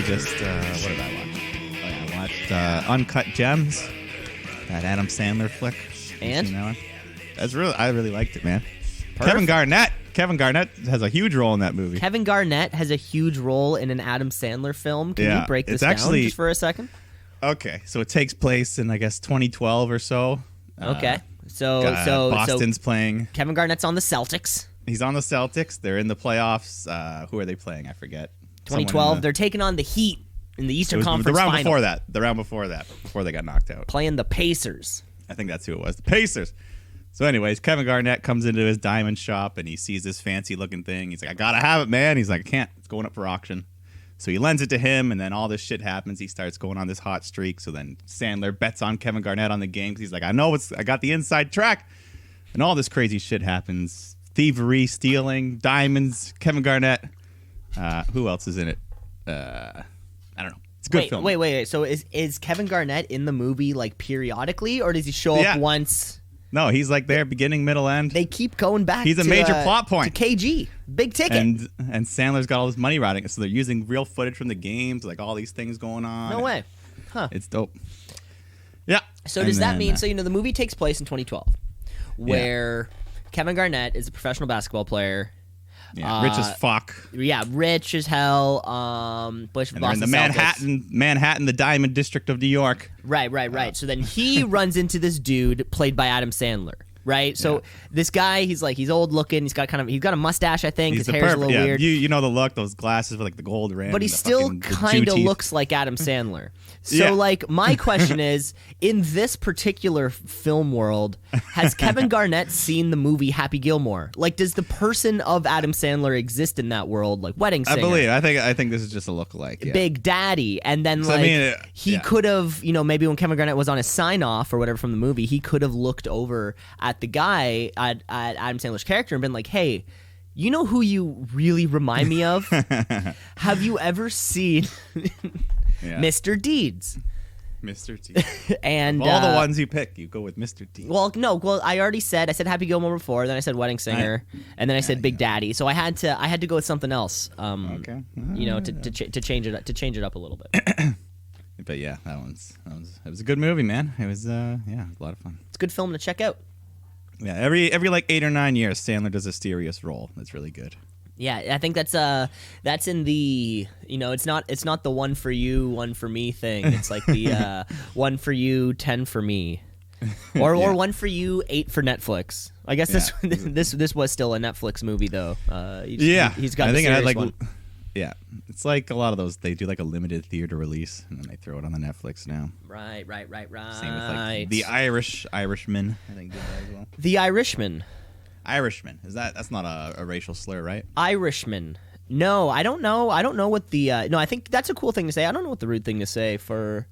just what did I watch? Oh, yeah, I watched Uncut Gems, that Adam Sandler flick. And you know, I really liked it, man. Perfect. Kevin Garnett has a huge role in that movie. Kevin Garnett has a huge role in an Adam Sandler film. Can you break this down just for a second? Okay, so it takes place in, I guess, 2012 or so. Okay, so Boston's playing. Kevin Garnett's on the Celtics. He's on the Celtics. They're in the playoffs. Who are they playing? I forget. 2012. They're taking on the Heat in the Eastern Conference the round Final. before that, before they got knocked out. Playing the Pacers. I think that's who it was. The Pacers. So anyways, Kevin Garnett comes into his diamond shop and he sees this fancy looking thing. He's like, I gotta have it, man. He's like, I can't. It's going up for auction. So he lends it to him, and then all this shit happens. He starts going on this hot streak. So then Sandler bets on Kevin Garnett on the game because he's like, I got the inside track. And all this crazy shit happens. Thievery, stealing, diamonds, Kevin Garnett. Who else is in it? I don't know. It's a good film. Wait. So is Kevin Garnett in the movie like periodically, or does he show up once? No, he's like there, beginning, middle, end. They keep going back. He's a major plot point. To KG, big ticket. And Sandler's got all this money riding it, so they're using real footage from the games, like all these things going on. No way. Huh. It's dope. Yeah. So does that mean, so the movie takes place in 2012, where Kevin Garnett is a professional basketball player. Yeah, rich as fuck. Yeah, rich as hell. Bush and they're in the Manhattan, the Diamond District of New York. Right. So then he runs into this dude played by Adam Sandler. Right, so this guy, he's old looking. He's got a mustache. I think his hair's a little weird. You know the look, those glasses with like the gold rim. But he still kind of looks like Adam Sandler. So like my question is, in this particular film world, has Kevin Garnett seen the movie Happy Gilmore? Like, does the person of Adam Sandler exist in that world? Like Wedding Singer. I think this is just a lookalike. Yeah. Big Daddy, and then he could have, maybe when Kevin Garnett was on his sign off or whatever from the movie, he could have looked over at the guy at Adam Sandler's character and been like, hey, you know who you really remind me of? Have you ever seen Mr. Deeds? Mr. Deeds. And of all the ones you pick, you go with Mr. Deeds. Well, no. Well, I already said Happy Gilmore before, then I said Wedding Singer, and then I said Big Daddy. So I had to go with something else. Okay. To change it up a little bit. But yeah, it was a good movie, man. It was a lot of fun. It's a good film to check out. Yeah, every like 8 or 9 years, Sandler does a serious role. That's really good. Yeah, I think that's in the it's not the one for you, one for me thing. It's like the 1 for you, 10 for me, or 1 for you, 8 for Netflix. I guess this was still a Netflix movie though. He's got. I think it had one. Yeah, it's like a lot of those. They do like a limited theater release, and then they throw it on the Netflix now. Right. Same with like the Irishman. I think did that as well. The Irishman. That's not a racial slur, right? Irishman. No, I don't know. I don't know what the. No, I think that's a cool thing to say. I don't know what the rude thing to say for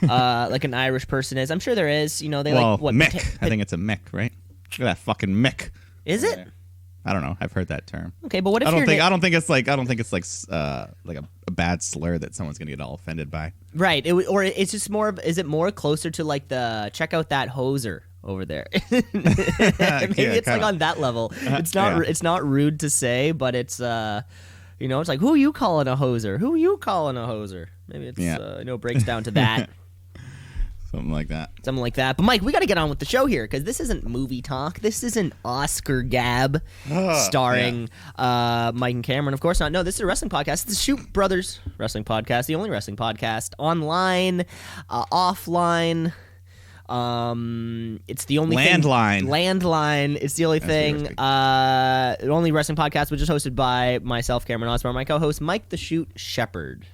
like an Irish person is. I'm sure there is. They like what Mick. I think it's a Mick, right? Look at that fucking Mick. Is it? I don't know. I've heard that term. Okay, but what if I don't think it's like a bad slur that someone's gonna get all offended by. Right. Or it's just more. Is it more closer to like the check out that hoser over there? Maybe it's like on that level. It's not. It's not rude to say, but it's it's like, who you calling a hoser? Who you calling a hoser? Maybe it's breaks down to that. Something like that. But Mike, we got to get on with the show here because this isn't movie talk. This isn't Oscar Gab starring Mike and Cameron. Of course not. No, this is a wrestling podcast. It's the Shoot Brothers Wrestling Podcast, the only wrestling podcast online, offline. It's the only landline. It's the only thing. The only wrestling podcast, which is hosted by myself, Cameron Osborne, my co-host Mike the Shoot Shepherd.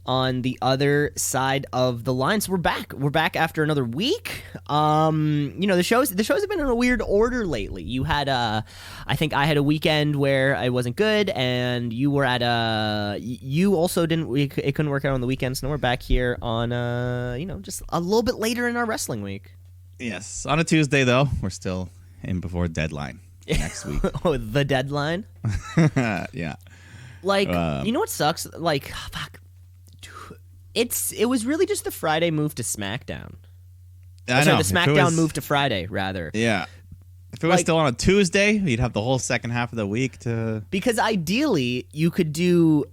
On the other side of the line. So we're back. We're back after another week. The shows have been in a weird order lately. You had I think I had a weekend where I wasn't good, and you were at you also didn't. It couldn't work out on the weekends. So we're back here on just a little bit later in our wrestling week. Yes, on a Tuesday though. We're still in before deadline next week. Oh, the deadline. Yeah. Like you know what sucks? Like fuck. It was really just the Friday move to SmackDown. The SmackDown move to Friday, rather. Yeah. If it was still on a Tuesday, you'd have the whole second half of the week to... Because ideally, you could do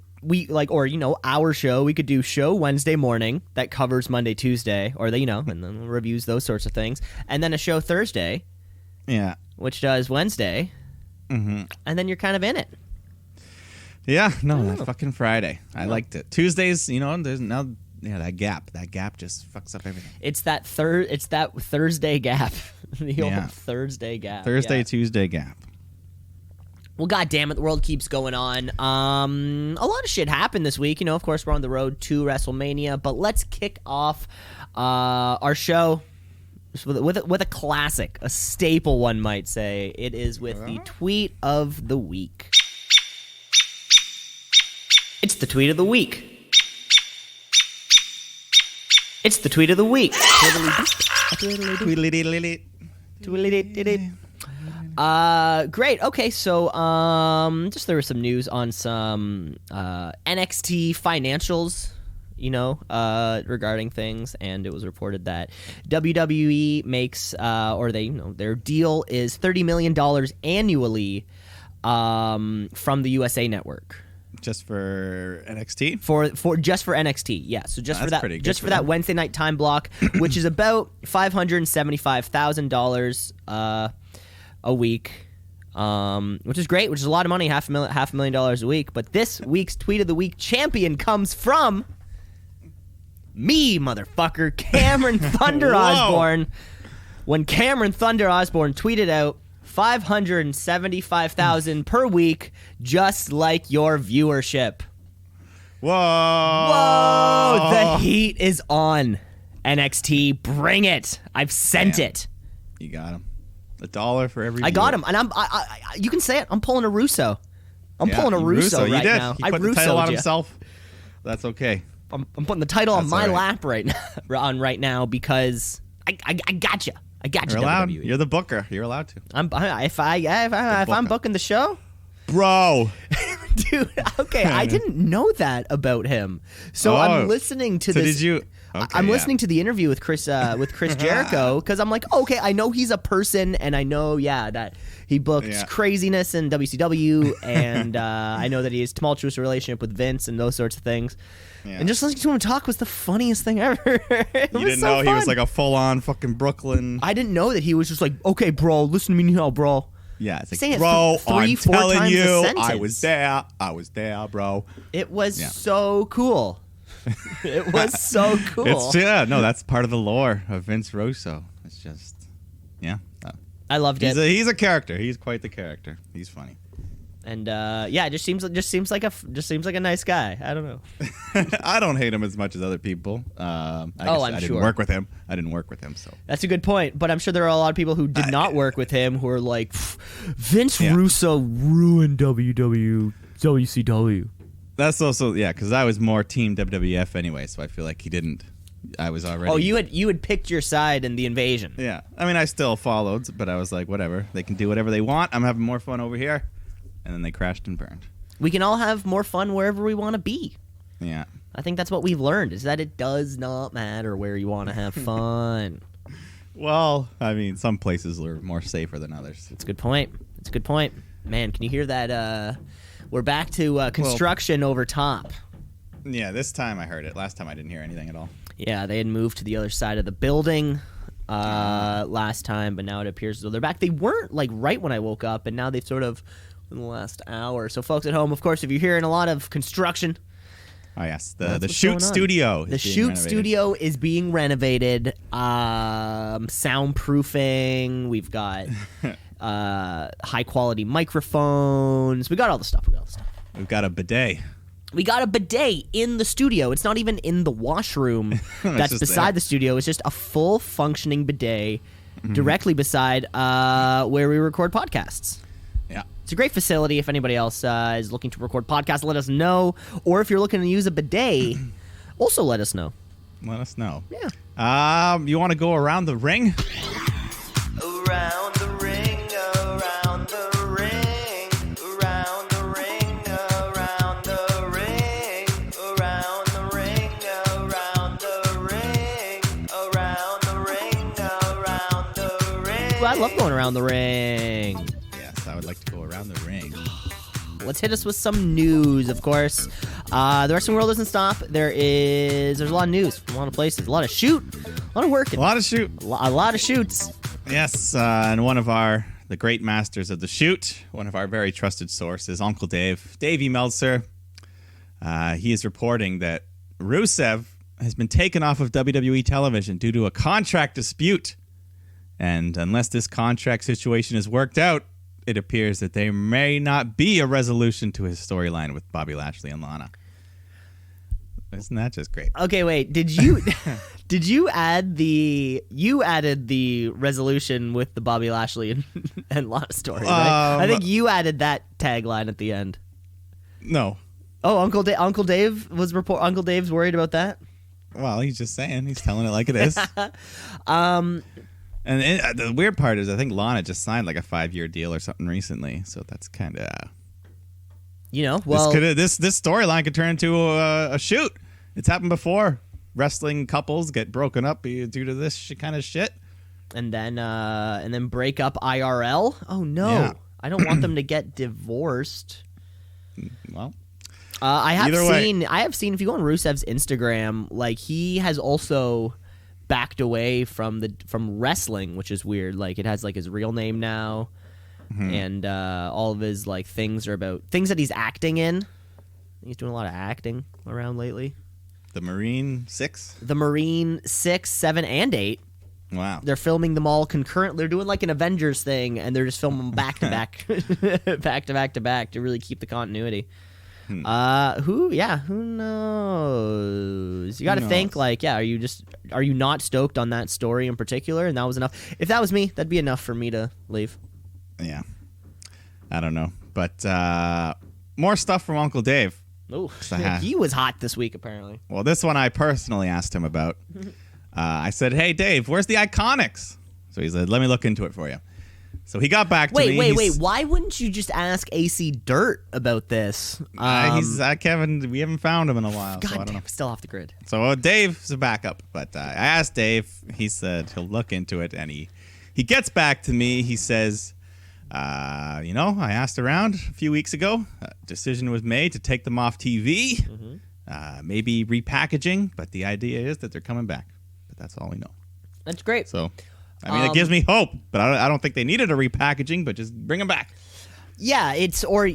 our show. We could do show Wednesday morning that covers Monday, Tuesday, or and then reviews those sorts of things, and then a show Thursday, which does Wednesday, and then you're kind of in it. Yeah, no, that fucking Friday. I liked it. Tuesdays, there's now that gap. That gap just fucks up everything. It's that Thursday gap. The old Thursday gap. Tuesday gap. Well, God damn it, the world keeps going on. A lot of shit happened this week. Of course, we're on the road to WrestleMania, but let's kick off our show with a classic, a staple, one might say. It is with the tweet of the week. It's the tweet of the week. It's the tweet of the week. Great. Okay, so just there was some news on some NXT financials, regarding things, and it was reported that WWE makes their deal is $30 million annually from the USA Network. Just for NXT? For NXT, yeah. So just for that, just for that Wednesday night time block, which is about $575,000 a week, which is great, which is a lot of money, $500,000 a week. But this week's tweet of the week champion comes from me, motherfucker, Cameron Thunder Osborne. When Cameron Thunder Osborne tweeted out $575,000 per week, just like your viewership. Whoa! The heat is on. NXT, bring it! I've sent it. You got him. $1 for every. I got him, and you can say it. I'm pulling a Russo. I'm pulling a Russo right now. He put the title on himself. That's okay. I'm putting the title on my lap right now because I got you. I got you. You're allowed. WWE. You're the booker. You're allowed to. If I'm booking the show, bro, dude. Okay, I didn't know that about him. So I'm listening to this. Did you? Okay, I'm listening to the interview with Chris Jericho because I'm like, okay, I know he's a person, and I know, that he books craziness in WCW, and I know that he has tumultuous relationship with Vince and those sorts of things. Yeah. And just listening to him talk was the funniest thing ever. You didn't know he was like a full-on fucking Brooklyn. I didn't know that he was just like, okay, bro, listen to me now, bro. Yeah, it's like, bro, I'm telling you, I was there, bro. It was so cool. It was so cool. That's part of the lore of Vince Russo. It's just, I loved it. He's a character. He's quite the character. He's funny. And it just seems like a nice guy. I don't know. I don't hate him as much as other people. I didn't work with him. So that's a good point. But I'm sure there are a lot of people who did not work with him who are like, Vince Russo ruined WCW. That's also because I was more Team WWF anyway, so I feel like he didn't. I was already. Oh, you had picked your side in the invasion. Yeah, I mean I still followed, but I was like, whatever. They can do whatever they want. I'm having more fun over here. And then they crashed and burned. We can all have more fun wherever we want to be. Yeah. I think that's what we've learned, is that it does not matter where you want to have fun. Well, I mean, some places are more safer than others. It's a good point. Man, can you hear that? We're back to construction over top. Yeah, this time I heard it. Last time I didn't hear anything at all. Yeah, they had moved to the other side of the building last time, but now it appears as though they're back. They weren't like right when I woke up, and now they've sort of in the last hour. So folks at home, of course, if you're hearing a lot of construction. Oh yes, the shoot studio. The shoot studio is being renovated. Soundproofing. We've got high quality microphones. We got all the stuff. We've got a bidet. We got a bidet in the studio. It's not even in the washroom that's beside the studio. It's just a full functioning bidet directly beside where we record podcasts. Yeah. It's a great facility. If anybody else is looking to record podcasts, let us know. Or if you're looking to use a bidet, also let us know. Let us know. Yeah. You want to go around the ring? Around the ring, around the ring, around the ring, around the ring, around the ring, around the ring, around the ring, around the ring. Well, I love going around the ring. I would like to go around the ring. let's hit us with some news, of course. The wrestling world doesn't stop. There's a lot of news from a lot of places. A lot of shoot. A lot of work. A lot of shoot. A lot of shoots. Yes, and one of the great masters of the shoot, one of our very trusted sources, Uncle Dave, Davey Meltzer. He is reporting that Rusev has been taken off of WWE television due to a contract dispute. And unless this contract situation is worked out, it appears that there may not be a resolution to his storyline with Bobby Lashley and Lana. Isn't that just great? Okay, wait. Did you added the resolution with the Bobby Lashley and Lana story, right? I think you added that tagline at the end. No. Oh, Uncle Dave Uncle Dave's worried about that? Well, he's just saying. He's telling it like it is. And the weird part is I think Lana just signed like a 5-year deal or something recently. So that's kind of... This storyline could turn into a shoot. It's happened before. Wrestling couples get broken up due to this kind of shit. And then break up IRL? Oh, no. Yeah. I don't want them to get divorced. Well... I have seen if you go on Rusev's Instagram, like he has also backed away from wrestling, which is weird. Like it has like his real name now, and all of his like things are about things that he's acting in. He's doing a lot of acting around lately. The Marine 6, 7, and 8. Wow, they're filming them all concurrently. They're doing like an Avengers thing, and they're just filming them back to back, back to back to back to really keep the continuity. Who knows? You got to think like, are you not stoked on that story in particular? And that was enough. If that was me, that'd be enough for me to leave. Yeah. I don't know. But more stuff from Uncle Dave. Oh, he was hot this week, apparently. Well, this one I personally asked him about. I said, hey, Dave, where's the Iconics? So he said, let me look into it for you. So he got back to me. Wait. Why wouldn't you just ask AC Dirt about this? Kevin, we haven't found him in a while. God so I don't know. Still off the grid. So Dave's a backup. But I asked Dave. He said he'll look into it. And he gets back to me. He says, I asked around a few weeks ago. A decision was made to take them off TV. Mm-hmm. Maybe repackaging. But the idea is that they're coming back. But that's all we know. That's great. So... it gives me hope, but I don't think they needed a repackaging, but just bring them back. Yeah, when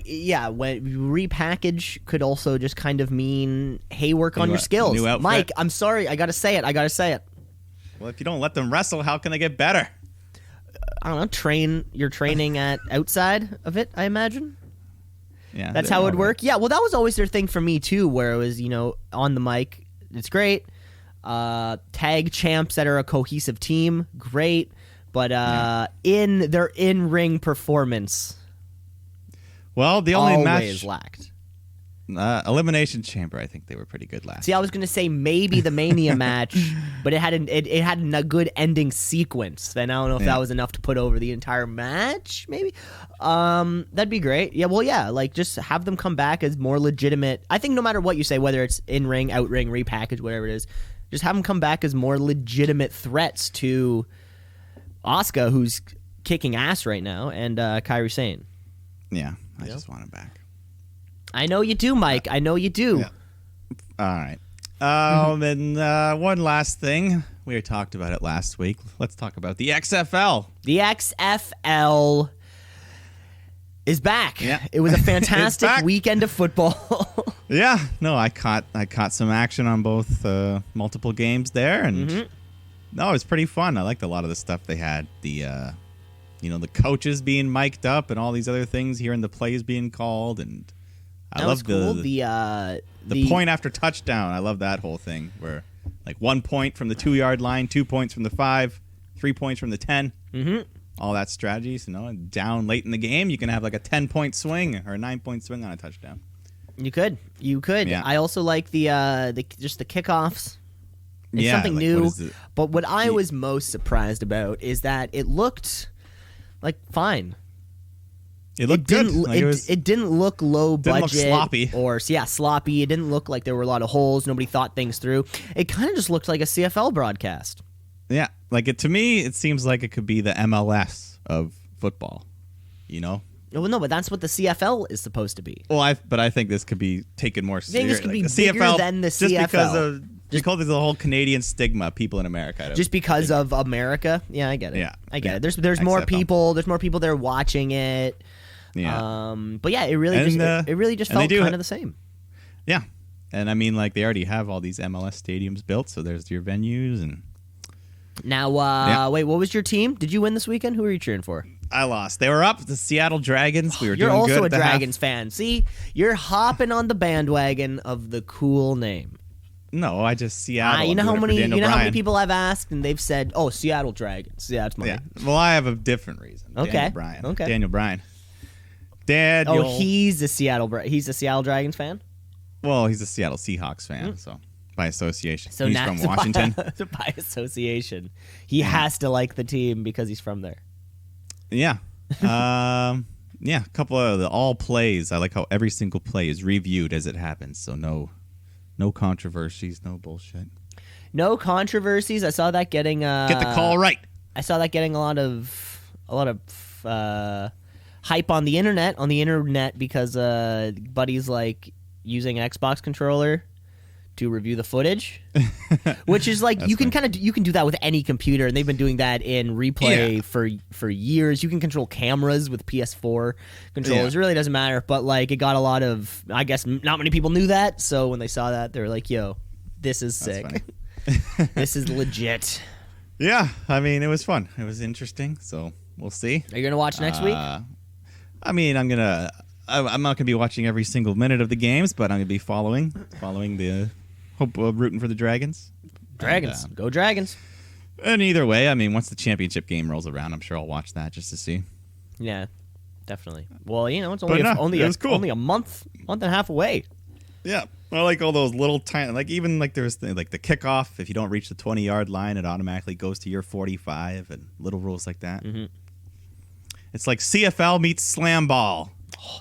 repackage could also just kind of mean, hey, work on your skills. New outfit. Mike, I'm sorry, I gotta say it. Well, if you don't let them wrestle, how can they get better? I don't know, you're training at outside of it, I imagine. Yeah. That's how it would work. Yeah, well, that was always their thing for me, too, where it was, on the mic, it's great. Tag champs that are a cohesive team, great, but in their in-ring performance, well, the only always match lacked. Elimination Chamber, I think they were pretty good last. See, I was gonna say maybe the Mania match, but it had a good ending sequence. Then I don't know if that was enough to put over the entire match. Maybe, that'd be great. Yeah, well, yeah, like just have them come back as more legitimate. I think no matter what you say, whether it's in-ring, out-ring, repackage, whatever it is. Just have them come back as more legitimate threats to Asuka, who's kicking ass right now, and Kairi Sane. Yeah, I just want him back. I know you do, Mike. I know you do. Yeah. All right. And one last thing. We talked about it last week. Let's talk about the XFL. The XFL is back. Yeah. It was a fantastic weekend of football. Yeah, no, I caught some action on both multiple games there, and no, it was pretty fun. I liked a lot of the stuff they had. The the coaches being mic'd up and all these other things, hearing the plays being called, and I love cool. the point after touchdown. I love that whole thing where like 1 point from the 2-yard line, 2 points from the 5, 3 points from the 10. All that strategies, down late in the game, you can have like a 10-point swing or a 9-point swing on a touchdown. You could. Yeah. I also like the kickoffs. It's something new. But what I was most surprised about is that it looked like fine. It looked good. It didn't look low budget. Didn't look sloppy. Sloppy. It didn't look like there were a lot of holes. Nobody thought things through. It kind of just looked like a CFL broadcast. Yeah, to me, it seems like it could be the MLS of football. Well, no, but that's what the CFL is supposed to be. Well, I think this could be taken more seriously. I think this could be bigger than the CFL. Because of the whole Canadian stigma, people in America. Just because of America? Yeah, I get it. Yeah. I get it. There's more people. There's more people there watching it. Yeah. But yeah, it really just felt kind of the same. Yeah. And I mean, like, they already have all these MLS stadiums built, so there's your venues. And now, wait, what was your team? Did you win this weekend? Who were you cheering for? I lost. They were up. The Seattle Dragons. We were You're doing also good a Dragons fan. See, you're hopping on the bandwagon of the cool name. No, I just Seattle. You know how many people I've asked and they've said, "Oh, Seattle Dragons." Yeah, that's my name. Well, I have a different reason. Okay. Daniel Bryan. Okay. Daniel Bryan. Daniel. Oh, he's a Seattle Dragons fan. Well, he's a Seattle Seahawks fan, so by association. So he's now, from Washington. By association, he has to like the team because he's from there. Yeah. Yeah, a couple of the all plays. I like how every single play is reviewed as it happens. So no controversies, no bullshit. No controversies. I saw that getting get the call right. I saw that getting a lot of hype on the internet because buddies like using an Xbox controller to review the footage, which is like you can do that with any computer, and they've been doing that in replay for years. You can control cameras with PS4 controllers. It really doesn't matter, but like it got a lot of, I guess not many people knew that, so when they saw that, they were like, "Yo, this is sick. This is legit." Yeah, I mean, it was fun. It was interesting, so we'll see. Are you gonna watch next week? I mean, I'm not gonna be watching every single minute of the games, but I'm gonna be following the. Rooting for the Dragons. Dragons. Go Dragons. And either way, I mean, once the championship game rolls around, I'm sure I'll watch that just to see. Yeah, definitely. Well, you know, it's only a month and a half away. Yeah. I like all those little tiny, like even like there's like the kickoff. If you don't reach the 20-yard line, it automatically goes to your 45 and little rules like that. Mm-hmm. It's like CFL meets slam ball.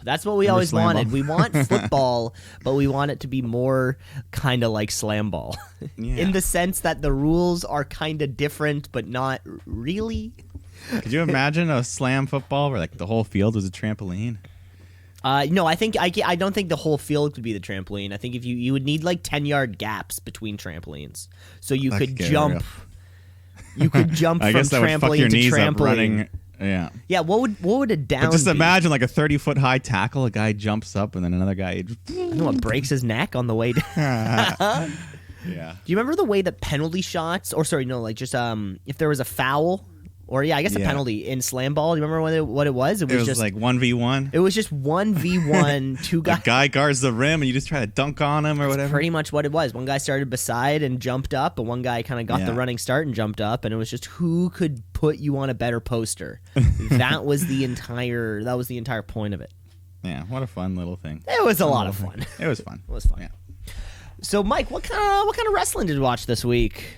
That's what we always wanted. We want football, but we want it to be more kind of like slam ball. In the sense that the rules are kind of different, but not really. Could you imagine a slam football where like the whole field was a trampoline? No, I don't think the whole field could be the trampoline. I think if you would need like 10-yard gaps between trampolines, so you could jump. You could jump from trampoline to trampoline. Yeah. Yeah. What would a down? But just imagine like a 30-foot high tackle. A guy jumps up, and then another guy. Breaks his neck on the way down. Yeah. Do you remember the way that penalty shots, or sorry, no, like just if there was a foul, or I guess a penalty in slam ball. Do you remember what it was? It was just like 1v1. It was just 1v1. Two guys. The guy guards the rim, and you just try to dunk on him or whatever. Pretty much what it was. One guy started beside and jumped up, and one guy kind of got the running start and jumped up, and it was just who could put you on a better poster. That was the entire point of it. Yeah, what a fun little thing. It was a lot of fun. It was fun. It was fun. Yeah. So, Mike, what kind of wrestling did you watch this week?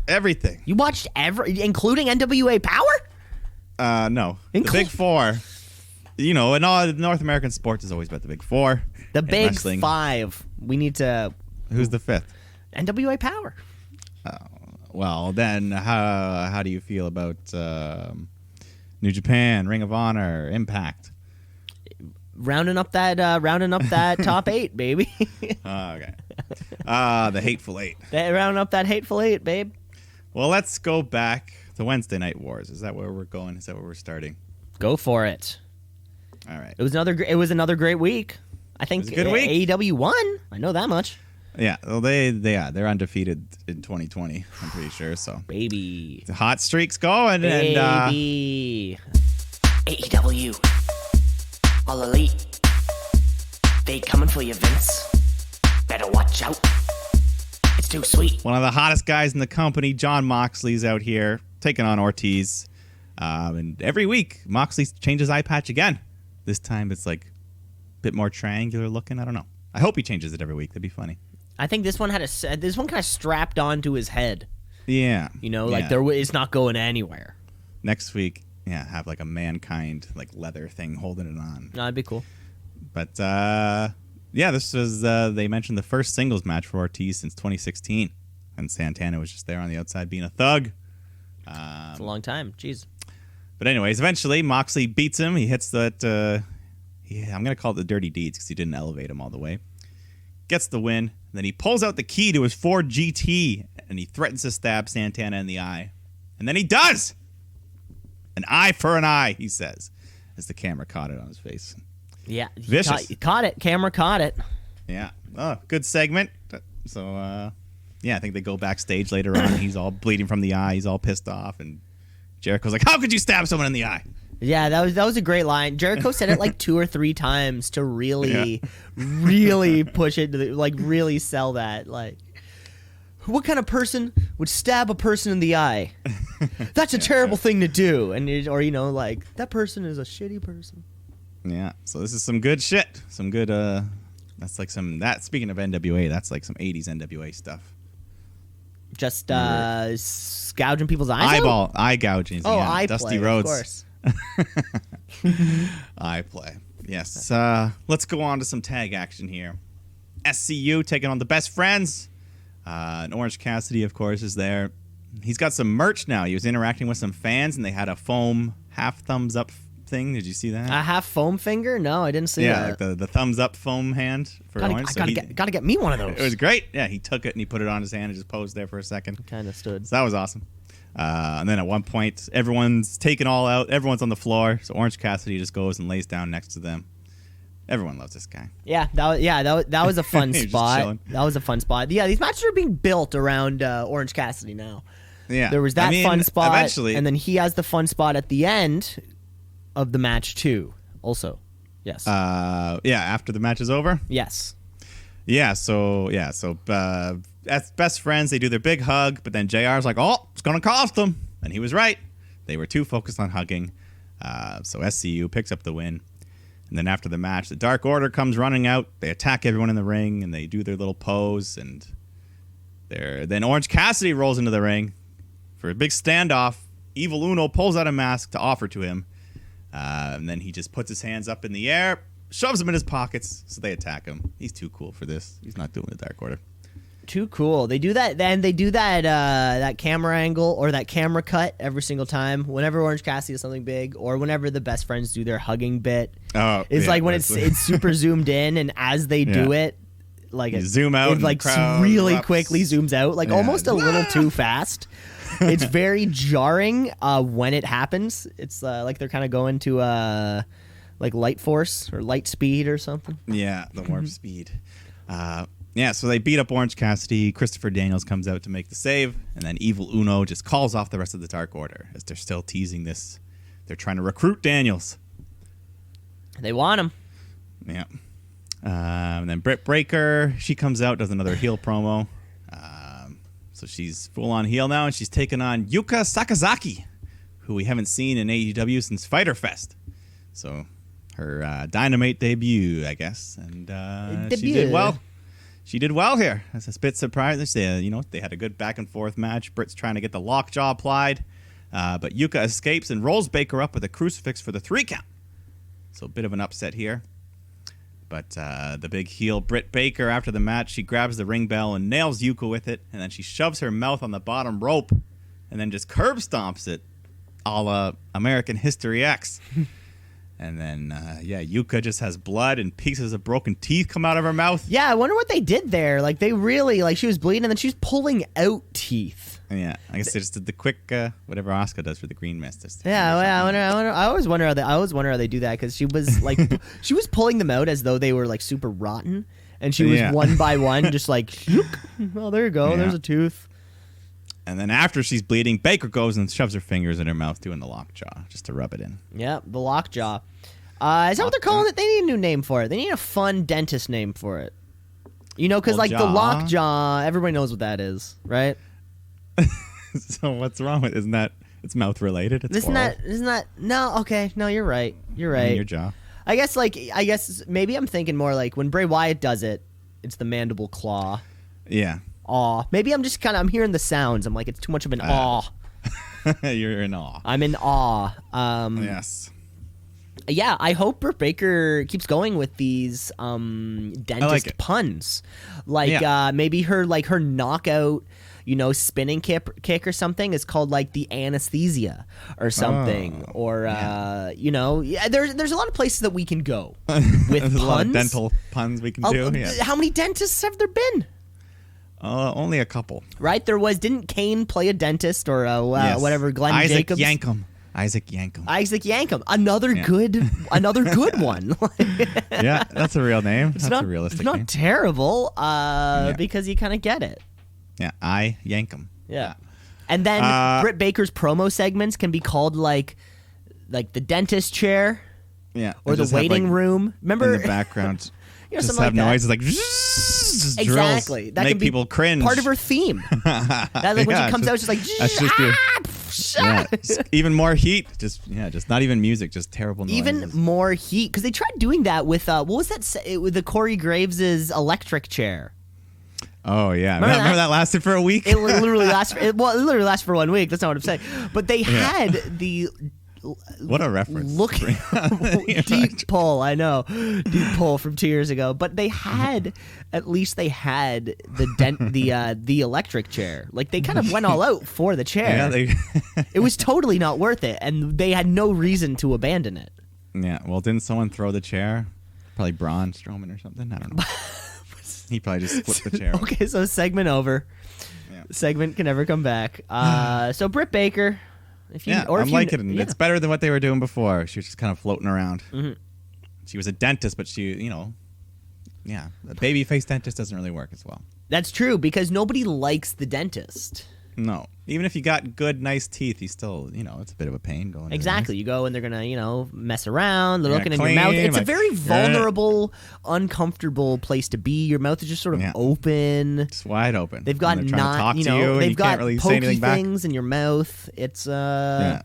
Everything. You watched including NWA Power? No. The Big Four. You know, in all North American sports is always about the Big Four. The Big Five. We need to. Who's the fifth? NWA Power. Well, then how do you feel about New Japan, Ring of Honor, Impact? Rounding up that top 8, baby. Okay. The Hateful Eight. Rounding up that Hateful Eight, babe. Well, let's go back to Wednesday Night Wars. Is that where we're going? Is that where we're starting? Go for it. All right. It was another great week. I think it was a good week. AEW won. I know that much. Yeah. Well, they're undefeated in 2020. I'm pretty sure. So baby, the hot streak's going. Baby. And AEW, All Elite, they coming for you, Vince. Better watch out. It's too sweet. One of the hottest guys in the company, John Moxley's out here taking on Ortiz. And every week, Moxley changes eye patch again. This time it's like a bit more triangular looking. I don't know. I hope he changes it every week. That'd be funny. I think this one kind of strapped onto his head. Yeah. You know, like it's not going anywhere. Next week, have like a Mankind like leather thing holding it on. No, that'd be cool. But this was they mentioned the first singles match for Ortiz since 2016, and Santana was just there on the outside being a thug. It's a long time. Jeez. But anyways, eventually Moxley beats him. He hits that. I'm gonna call it the dirty deeds because he didn't elevate him all the way. Gets the win. Then he pulls out the key to his Ford GT and he threatens to stab Santana in the eye. And then he does. An eye for an eye, he says, as the camera caught it on his face. Yeah, vicious. Caught it. Camera caught it. Yeah. Oh, good segment. So, I think they go backstage later on. He's all bleeding from the eye. He's all pissed off, and Jericho's like, "How could you stab someone in the eye?" Yeah, that was a great line. Jericho said it like 2 or 3 times to really push it, really sell that. Like, what kind of person would stab a person in the eye? That's a terrible thing to do. And that person is a shitty person. Yeah. So this is some good shit. Some good. That's like speaking of NWA, that's like some 80s NWA stuff. Just gouging people's eyes out? Eye gouging. Oh, yeah. eye Dusty play, Rhodes. of course. Eye play. Yes. Let's go on to some tag action here. SCU taking on the Best Friends. And Orange Cassidy, of course, is there. He's got some merch now. He was interacting with some fans, and they had a foam half thumbs up thing. Did you see that? A half foam finger? No, I didn't see that. Yeah, like the thumbs up foam hand for Orange. Gotta get me one of those. It was great. Yeah, he took it and he put it on his hand and just posed there for a second. Kind of stood. So that was awesome. And then at one point, everyone's taken all out. Everyone's on the floor. So Orange Cassidy just goes and lays down next to them. Everyone loves this guy. Yeah, that was a fun spot. That was a fun spot. Yeah, these matches are being built around Orange Cassidy now. Yeah, there was that fun spot, eventually, and then he has the fun spot at the end of the match too. Also, yes. After the match is over. Yes. So as best friends, they do their big hug, but then JR's like, "Oh, it's gonna cost them," and he was right. They were too focused on hugging. So SCU picks up the win. And then after the match, the Dark Order comes running out. They attack everyone in the ring, and they do their little pose. And then Orange Cassidy rolls into the ring for a big standoff. Evil Uno pulls out a mask to offer to him. And then he just puts his hands up in the air, shoves them in his pockets, so they attack him. He's too cool for this. He's not doing the Dark Order. Too cool. They do that. Then they do that camera angle or that camera cut every single time. Whenever Orange Cassidy does something big, or whenever the Best Friends do their hugging bit. Oh, it's like when it's super zoomed in, and as they do it, like you zoom out, it like really quickly zooms out, like almost a little too fast. It's very jarring when it happens. It's like they're kind of going to like light force or light speed or something. Yeah, the warp speed. So they beat up Orange Cassidy. Christopher Daniels comes out to make the save, and then Evil Uno just calls off the rest of the Dark Order as they're still teasing this. They're trying to recruit Daniels. They want him. Yeah. And then Britt Baker, she comes out, does another heel promo. So she's full-on heel now, and she's taking on Yuka Sakazaki, who we haven't seen in AEW since Fyter Fest. So her Dynamite debut, I guess. And she did well. She did well here. I was a bit surprised. They had a good back-and-forth match. Britt's trying to get the lockjaw applied. But Yuka escapes and rolls Baker up with a crucifix for the 3 count. So a bit of an upset here. But the big heel Britt Baker, after the match, she grabs the ring bell and nails Yuka with it. And then she shoves her mouth on the bottom rope and then just curb stomps it a la American History X. And then, Yuka just has blood and pieces of broken teeth come out of her mouth. Yeah, I wonder what they did there. Like, they really, she was bleeding and then she's pulling out teeth. Yeah, I guess they just did the quick, whatever Asuka does for the Green Mist. I always wonder how they do that, because she was, she was pulling them out as though they were, super rotten. And she was one by one, just oh, there you go, there's a tooth. And then after she's bleeding, Baker goes and shoves her fingers in her mouth doing the lockjaw, just to rub it in. Yeah, the lockjaw. Is that what they're calling it? They need a new name for it. They need a fun dentist name for it. Because the lockjaw, everybody knows what that is, right? So what's wrong with it? Isn't that, it's mouth related? Isn't that, no, okay, no, you're right. You're right. In your jaw. I guess maybe I'm thinking more like when Bray Wyatt does it, it's the mandible claw. Yeah. Aw. Maybe I'm just I'm hearing the sounds. I'm like, it's too much of an awe. You're in awe. I'm in awe. Yes. Yeah, I hope Britt Baker keeps going with these dentist puns. Maybe her knockout, spinning kick or something is called like the anesthesia or something. There's a lot of places that we can go with There's puns. a lot of dental puns we can do. Yeah. How many dentists have there been? Only a couple. Right? Didn't Kane play a dentist or whatever? Glenn Isaac Jacobs? Isaac Yankum. Another good one. Yeah, that's a real name. That's a realistic name. It's not terrible because you kind of get it. Yeah, I Yankum. Yeah. And then Britt Baker's promo segments can be called like the dentist chair. Yeah. Or the waiting room. Remember? In the background. Just have like noises like exactly. Drills, that make can be people cringe. Part of her theme. That when she comes out, she's like, even more heat. Just not even music, just terrible noises. Even more heat because they tried doing that with what was that with the Corey Graves' electric chair. Oh yeah, remember that lasted for a week. It literally lasted. It literally lasted for 1 week. That's not what I'm saying. But they had the. What a reference! Look, deep pull. I know, deep pull from 2 years ago. But they had, at least they had the electric chair. Like they kind of went all out for the chair. Yeah, it was totally not worth it, and they had no reason to abandon it. Yeah. Well, didn't someone throw the chair? Probably Braun Strowman or something. I don't know. He probably just flipped the chair. Okay, so segment over. Yeah. Segment can never come back. So Britt Baker. I'm liking it. It's better than what they were doing before. She was just kind of floating around. Mm-hmm. She was a dentist, but a babyface dentist doesn't really work as well. That's true because nobody likes the dentist. No. Even if you got good, nice teeth, you still, it's a bit of a pain going. Exactly. You go and they're going to, mess around. They're looking in your mouth. It's a very vulnerable, uncomfortable place to be. Your mouth is just sort of open. It's wide open. They've got they've got really pokey things in your mouth. It's, so.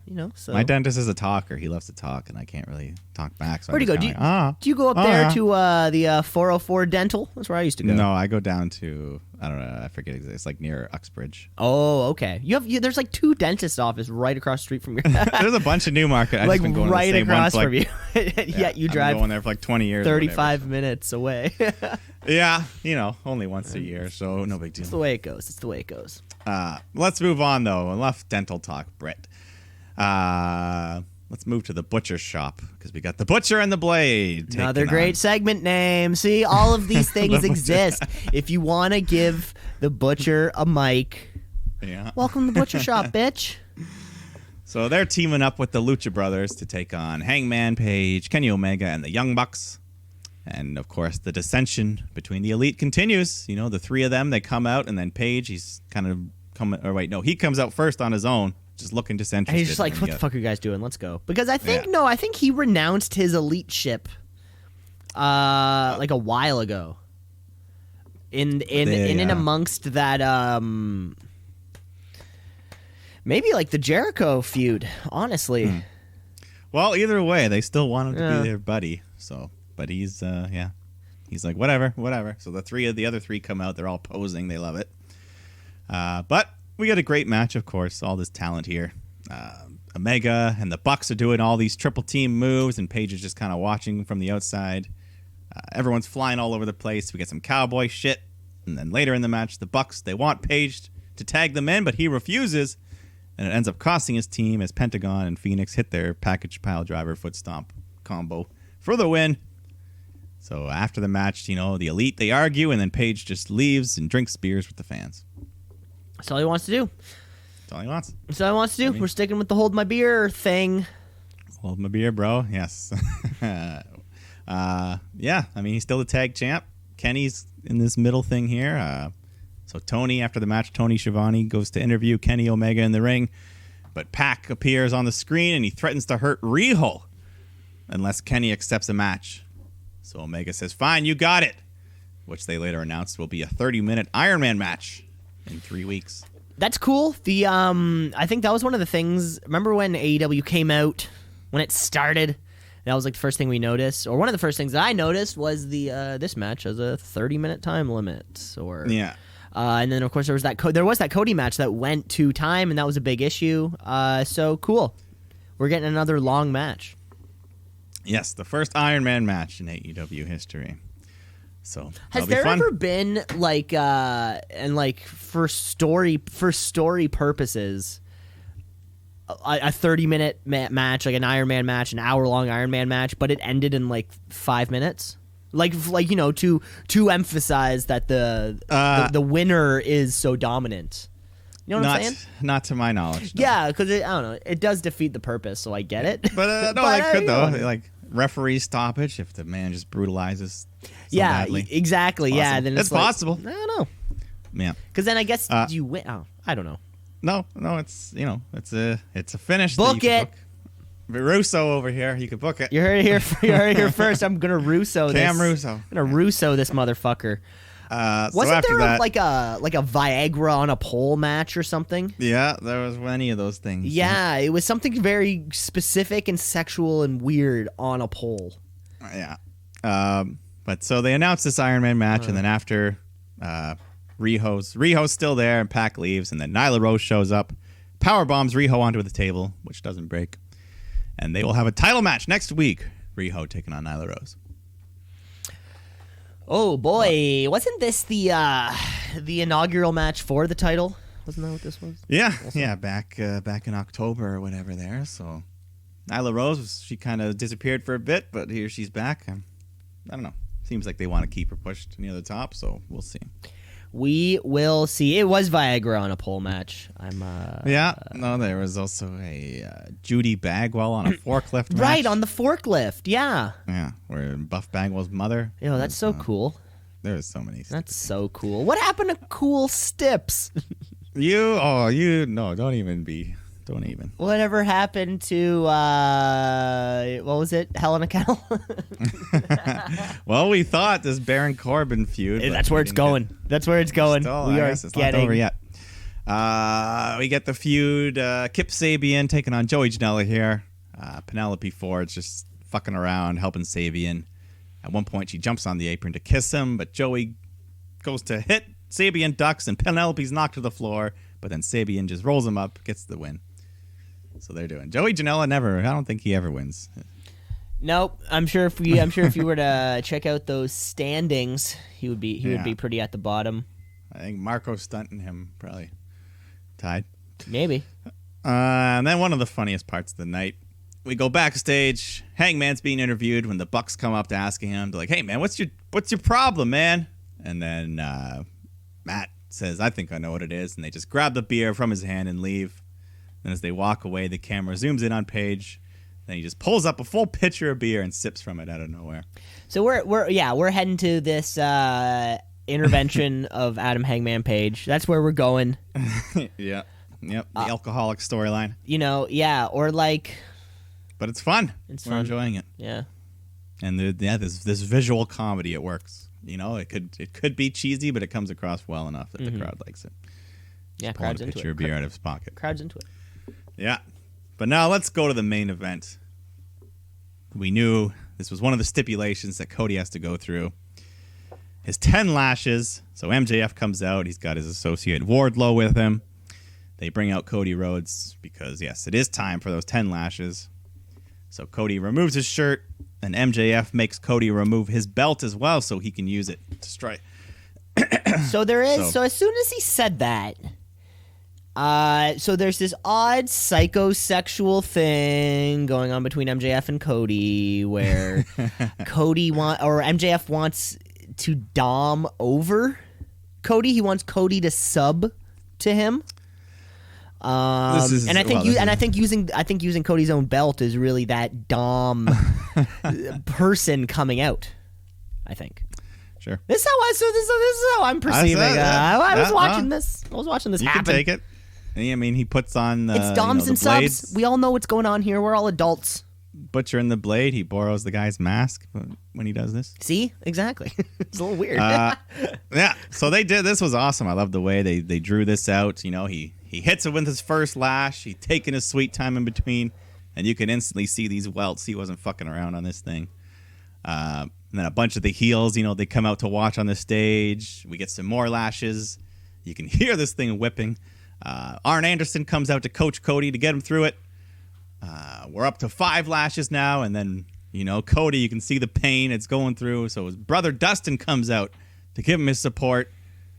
My dentist is a talker. He loves to talk, and I can't really talk back. So where do you go? Do you go up there to the 404 Dental? That's where I used to go. No, I go down to, I don't know, I forget exactly. It's like near Uxbridge. Oh, okay. There's like 2 dentist offices right across the street from your house. There's a bunch of Newmarket. I've like been going right to the same across one from you. Yet you drive. I've been going there for like 20 years. 35 minutes away. Yeah, only once a year, so no big deal. It's the way it goes. Let's move on though. Enough dental talk, Britt. Let's move to the butcher shop because we got the butcher and the blade. Another great segment name. See, all of these things exist. If you want to give the butcher a mic, welcome to the butcher shop, bitch. So they're teaming up with the Lucha Brothers to take on Hangman Page, Kenny Omega, and the Young Bucks. And, of course, the dissension between the Elite continues. The 3 of them, they come out, and then Page, he's kind of coming... Or wait, no, he comes out first on his own, just looking disinterested. And he's just like, what the fuck are you guys doing? Let's go. Because I think he renounced his Elite ship like a while ago. In amongst that... maybe like the Jericho feud, honestly. Well, either way, they still want him to be their buddy. So, but he's he's like whatever. So the other three come out. They're all posing. They love it. But we got a great match, of course. All this talent here. Omega and the Bucks are doing all these triple team moves, and Paige is just kind of watching from the outside. Everyone's flying all over the place. We get some cowboy shit, and then later in the match, the Bucks they want Paige to tag them in, but he refuses. And it ends up costing his team as Pentagon and Phoenix hit their package pile driver foot stomp combo for the win. So after the match, the Elite, they argue, and then Paige just leaves and drinks beers with the fans. That's all he wants to do. That's all he wants. That's all he wants to do. We're sticking with the hold my beer thing. Hold my beer, bro. Yes. He's still the tag champ. Kenny's in this middle thing here. So Tony, after the match, Tony Schiavone goes to interview Kenny Omega in the ring. But Pac appears on the screen, and he threatens to hurt Riho unless Kenny accepts a match. So Omega says, fine, you got it. Which they later announced will be a 30-minute Iron Man match in 3 weeks. That's cool. I think that was one of the things. Remember when AEW came out, when it started? That was like the first thing we noticed. Or one of the first things that I noticed was this match has a 30-minute time limit. And then, of course, there was that Cody match that went to time, and that was a big issue. So cool. We're getting another long match. Yes, the first Iron Man match in AEW history. So has there ever been like and like for story purposes a 30-minute match, like an Iron Man match, an hour-long Iron Man match, but it ended in like 5 minutes? Like you know, to emphasize that the winner is so dominant. You know what I'm saying? Not to my knowledge. No. Yeah, because I don't know, it does defeat the purpose, so I get it. But no, they could though. Like referee stoppage if the man just brutalizes. Yeah, badly. Exactly. Yeah, then it's like, possible. I don't know. Yeah, because then I guess you win. Oh, I don't know. No, it's it's a finish. Book it. Russo over here. You can book it. You heard it here first. I'm gonna Russo this. Cam Russo. I'm gonna Russo this motherfucker. Wasn't there like a Viagra on a pole match or something? Yeah, there was many of those things. Yeah, it was something very specific and sexual and weird on a pole. Yeah. But so they announced this Iron Man match, and then after Riho's still there, and Pac leaves, and then Nyla Rose shows up, power bombs Riho onto the table, which doesn't break, and they will have a title match next week. Riho taking on Nyla Rose. Oh boy, wasn't this the inaugural match for the title? Wasn't that what this was? Yeah, also? Yeah, back in October or whatever there. So Nyla Rose, she kind of disappeared for a bit, but here she's back. I don't know. Seems like they want to keep her pushed near the top, so we'll see. We will see. It was Viagra on a pole match. There was also a Judy Bagwell on a forklift match. Right, on the forklift, yeah. Yeah, where Buff Bagwell's mother. Yo, that's so cool. There's so many. That's so cool. What happened to Cool Stips? Don't even. Whatever happened to what was it? Hell in a Kettle? Well, we thought this Baron Corbin feud. That's where it's going. That's where it's going. We are it's not over yet. We get the feud. Kip Sabian taking on Joey Janela here. Penelope Ford's just fucking around, helping Sabian. At one point, she jumps on the apron to kiss him, but Joey goes to hit. Sabian ducks, and Penelope's knocked to the floor. But then Sabian just rolls him up, gets the win. So they're doing. Joey Janela never. I don't think he ever wins. Nope. I'm sure if you were to check out those standings, he would be pretty at the bottom. I think Marco's stunting him probably tied. Maybe. And then one of the funniest parts of the night, we go backstage. Hangman's being interviewed when the Bucks come up to asking him, they're like, "Hey man, what's your problem, man?" And then Matt says, "I think I know what it is," and they just grab the beer from his hand and leave. And as they walk away, the camera zooms in on Paige. Then he just pulls up a full pitcher of beer and sips from it out of nowhere. So we're heading to this intervention of Adam Hangman Page. That's where we're going. Yep. The alcoholic storyline. Or like. But it's fun. We're fun. Enjoying it. Yeah. And this visual comedy, it works. It could be cheesy, but it comes across well enough that the crowd likes it. Yeah, crowd's into it. Pitcher of beer out of his pocket. Crowd's into it. Yeah. But now let's go to the main event. We knew this was one of the stipulations that Cody has to go through. His 10 lashes. So MJF comes out. He's got his associate Wardlow with him. They bring out Cody Rhodes because, yes, it is time for those 10 lashes. So Cody removes his shirt, and MJF makes Cody remove his belt as well so he can use it to strike. So as soon as he said that, so there's this odd psychosexual thing going on between MJF and Cody where MJF wants to dom over Cody. He wants Cody to sub to him. I think using Cody's own belt is really that dom person coming out. I think. Sure. This is how I'm perceiving. I was watching this. I was watching this happen. You can take it. I mean, he puts on it's doms and blades. subs. We all know what's going on here. We're all adults. Butcher in the Blade. He borrows the guy's mask when he does this. See, exactly. It's a little weird. Yeah. So they did. This was awesome. I love the way they drew this out. He hits it with his first lash. He's taking his sweet time in between, and you can instantly see these welts. He wasn't fucking around on this thing. And then a bunch of the heels, they come out to watch on the stage. We get some more lashes. You can hear this thing whipping. Arn Anderson comes out to coach Cody to get him through it. We're up to 5 lashes now, and then You know, Cody, you can see the pain it's going through. So his brother Dustin comes out to give him his support.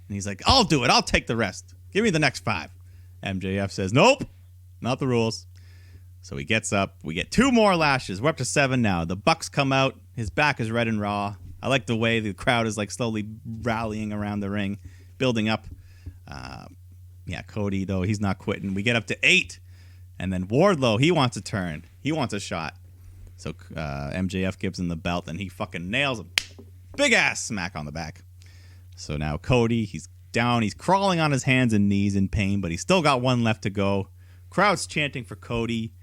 And he's like, I'll do it. I'll take the rest. Give me the next 5. MJF says, nope, not the rules. So he gets up. We get 2 more lashes. We're up to 7 now. The Bucks come out. His back is red and raw. I like the way the crowd is like slowly rallying around the ring, building up. Cody, though, he's not quitting. We get up to 8. And then Wardlow, he wants a turn. He wants a shot. So MJF gives him the belt, and he fucking nails him. Big ass smack on the back. So now Cody, he's down. He's crawling on his hands and knees in pain, but he's still got 1 left to go. Crowd's chanting for Cody.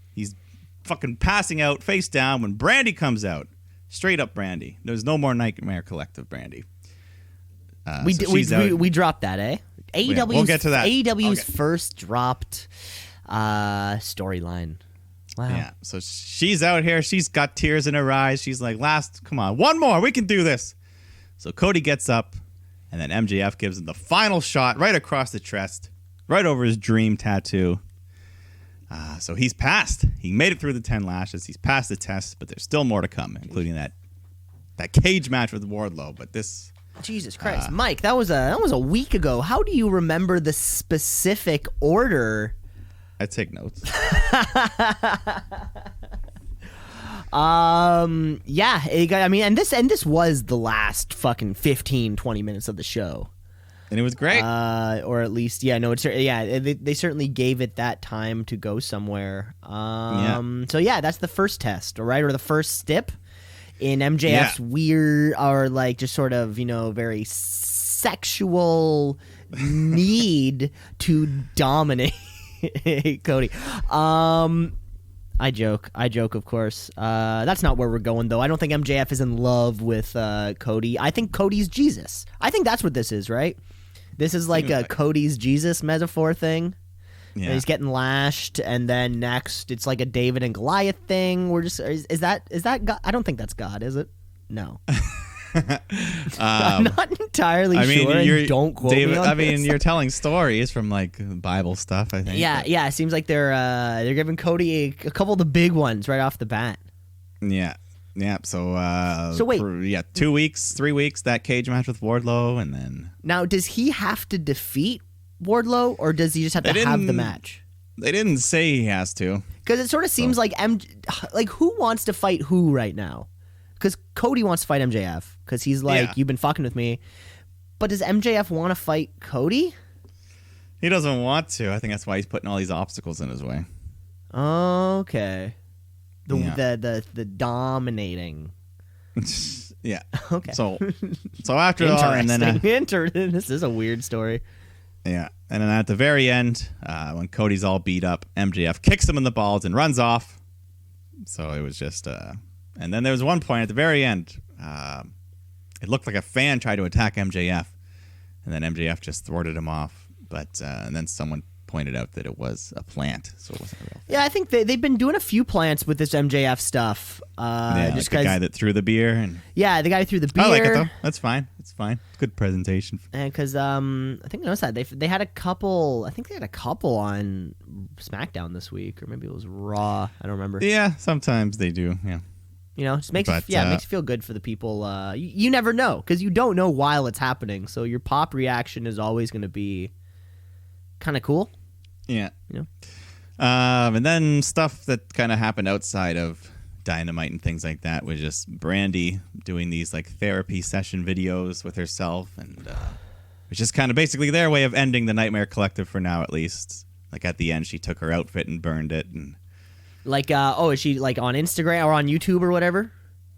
He's fucking passing out face down when Brandy comes out. Straight up Brandy. There's no more Nightmare Collective Brandy. We dropped that, eh? AEW's, we'll get to that. AEW's first dropped storyline. Wow. Yeah, so she's out here. She's got tears in her eyes. She's like, come on, 1 more. We can do this. So Cody gets up, and then MJF gives him the final shot right across the chest, right over his dream tattoo. So he's passed. He made it through the 10 lashes. He's passed the test, but there's still more to come, including that cage match with Wardlow. But this... Jesus Christ. Mike, that was a week ago. How do you remember the specific order? I take notes. Yeah, and this was the last fucking 15-20 minutes of the show. And it was great. Or at least, they certainly gave it that time to go somewhere. So yeah, that's the first test, right? Or the first step in MJF's weird, or like just sort of, very sexual need to dominate Cody. I joke, of course. That's not where we're going, though. I don't think MJF is in love with Cody. I think Cody's Jesus. I think that's what this is, right? This is like a Cody's Jesus metaphor thing. Yeah. He's getting lashed, and then next it's like a David and Goliath thing. Is that God? I don't think that's God, is it? No. I'm not entirely sure. And don't quote me on this. You're telling stories from like Bible stuff, I think. Yeah. It seems like they're giving Cody a couple of the big ones right off the bat. Yeah. So wait. 2 weeks, 3 weeks, that cage match with Wardlow, and then now does he have to defeat Wardlow, or does he just have to have the match? They didn't say he has to, because it sort of seems like who wants to fight who right now? Because Cody wants to fight MJF because he's like, you've been fucking with me. But does MJF want to fight Cody? He doesn't want to. I think that's why he's putting all these obstacles in his way. Okay. The dominating. Yeah. Okay. So after all, and then this is a weird story. Yeah, and then at the very end, when Cody's all beat up, MJF kicks him in the balls and runs off. So it was just, and then there was one point at the very end. It looked like a fan tried to attack MJF, and then MJF just thwarted him off. But and then someone pointed out that it was a plant, so it wasn't a real. Yeah, I think they've been doing a few plants with this MJF stuff. Just like the guy that threw the beer, and the guy who threw the beer. I like it though. That's fine. It's fine. Good presentation. And because I think I noticed that they had a couple. I think they had a couple on SmackDown this week, or maybe it was Raw. I don't remember. Yeah, sometimes they do. Yeah. Just makes it makes you feel good for the people. You never know, because you don't know while it's happening. So your pop reaction is always going to be kind of cool. Yeah. And then stuff that kind of happened outside of Dynamite and things like that was just Brandy doing these like therapy session videos with herself, and it's just kind of basically their way of ending the Nightmare Collective for now, at least. Like at the end, she took her outfit and burned it, and like is she like on Instagram or on YouTube or whatever?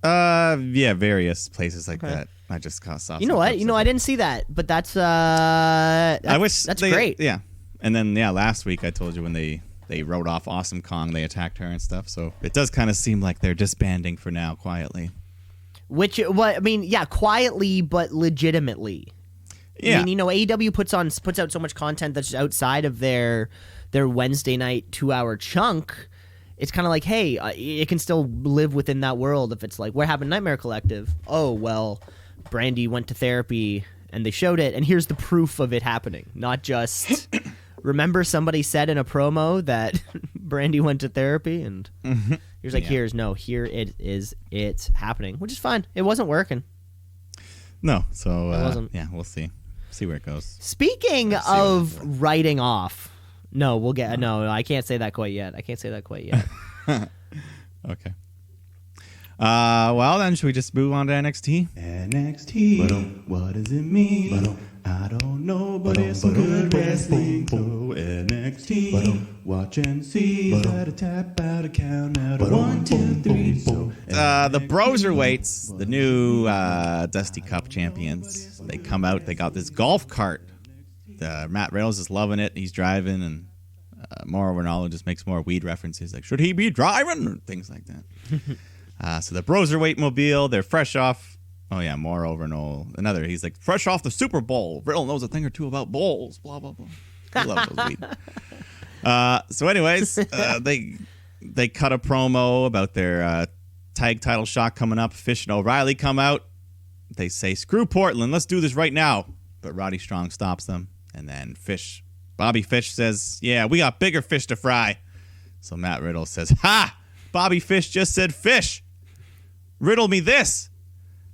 Yeah, various places like that. I just saw. You know what? I didn't see that, but that's I wish that's great. Yeah. And then, last week I told you when they wrote off Awesome Kong, they attacked her and stuff. So it does kind of seem like they're disbanding for now, quietly. Quietly but legitimately. Yeah. AEW puts out so much content that's outside of their Wednesday night 2-hour chunk. It's kind of like, hey, it can still live within that world if it's like, what happened Nightmare Collective? Oh, well, Brandy went to therapy and they showed it, and here's the proof of it happening. Not just... Remember somebody said in a promo that Brandy went to therapy, and he was like, here it is, it's happening, which is fine. It wasn't working. No, so It wasn't. yeah, we'll see where it goes. Speaking of writing off, no, I can't say that quite yet. Okay. Well, then, should we just move on to NXT? NXT. What does it mean? I don't know, but it's some good wrestling. So NXT. Watch and see. Gotta tap out a count out of 1, 2, 3. So the Broserweights, the new Dusty Cup champions, they come out. They got this golf cart. Matt Riddle's is loving it. He's driving, and Mauro Ranallo just makes more weed references, like, should he be driving? Or things like that. So the Broserweight mobile, they're fresh off. Oh, yeah, Mauro Ranallo. He's like, fresh off the Super Bowl. Riddle knows a thing or two about bowls, blah, blah, blah. I love those weed. So anyways, they cut a promo about their tag title shot coming up. Fish and O'Reilly come out. They say, screw Portland, let's do this right now. But Roddy Strong stops them. And then Bobby Fish says, yeah, we got bigger fish to fry. So Matt Riddle says, ha! Bobby Fish just said fish. Riddle me this.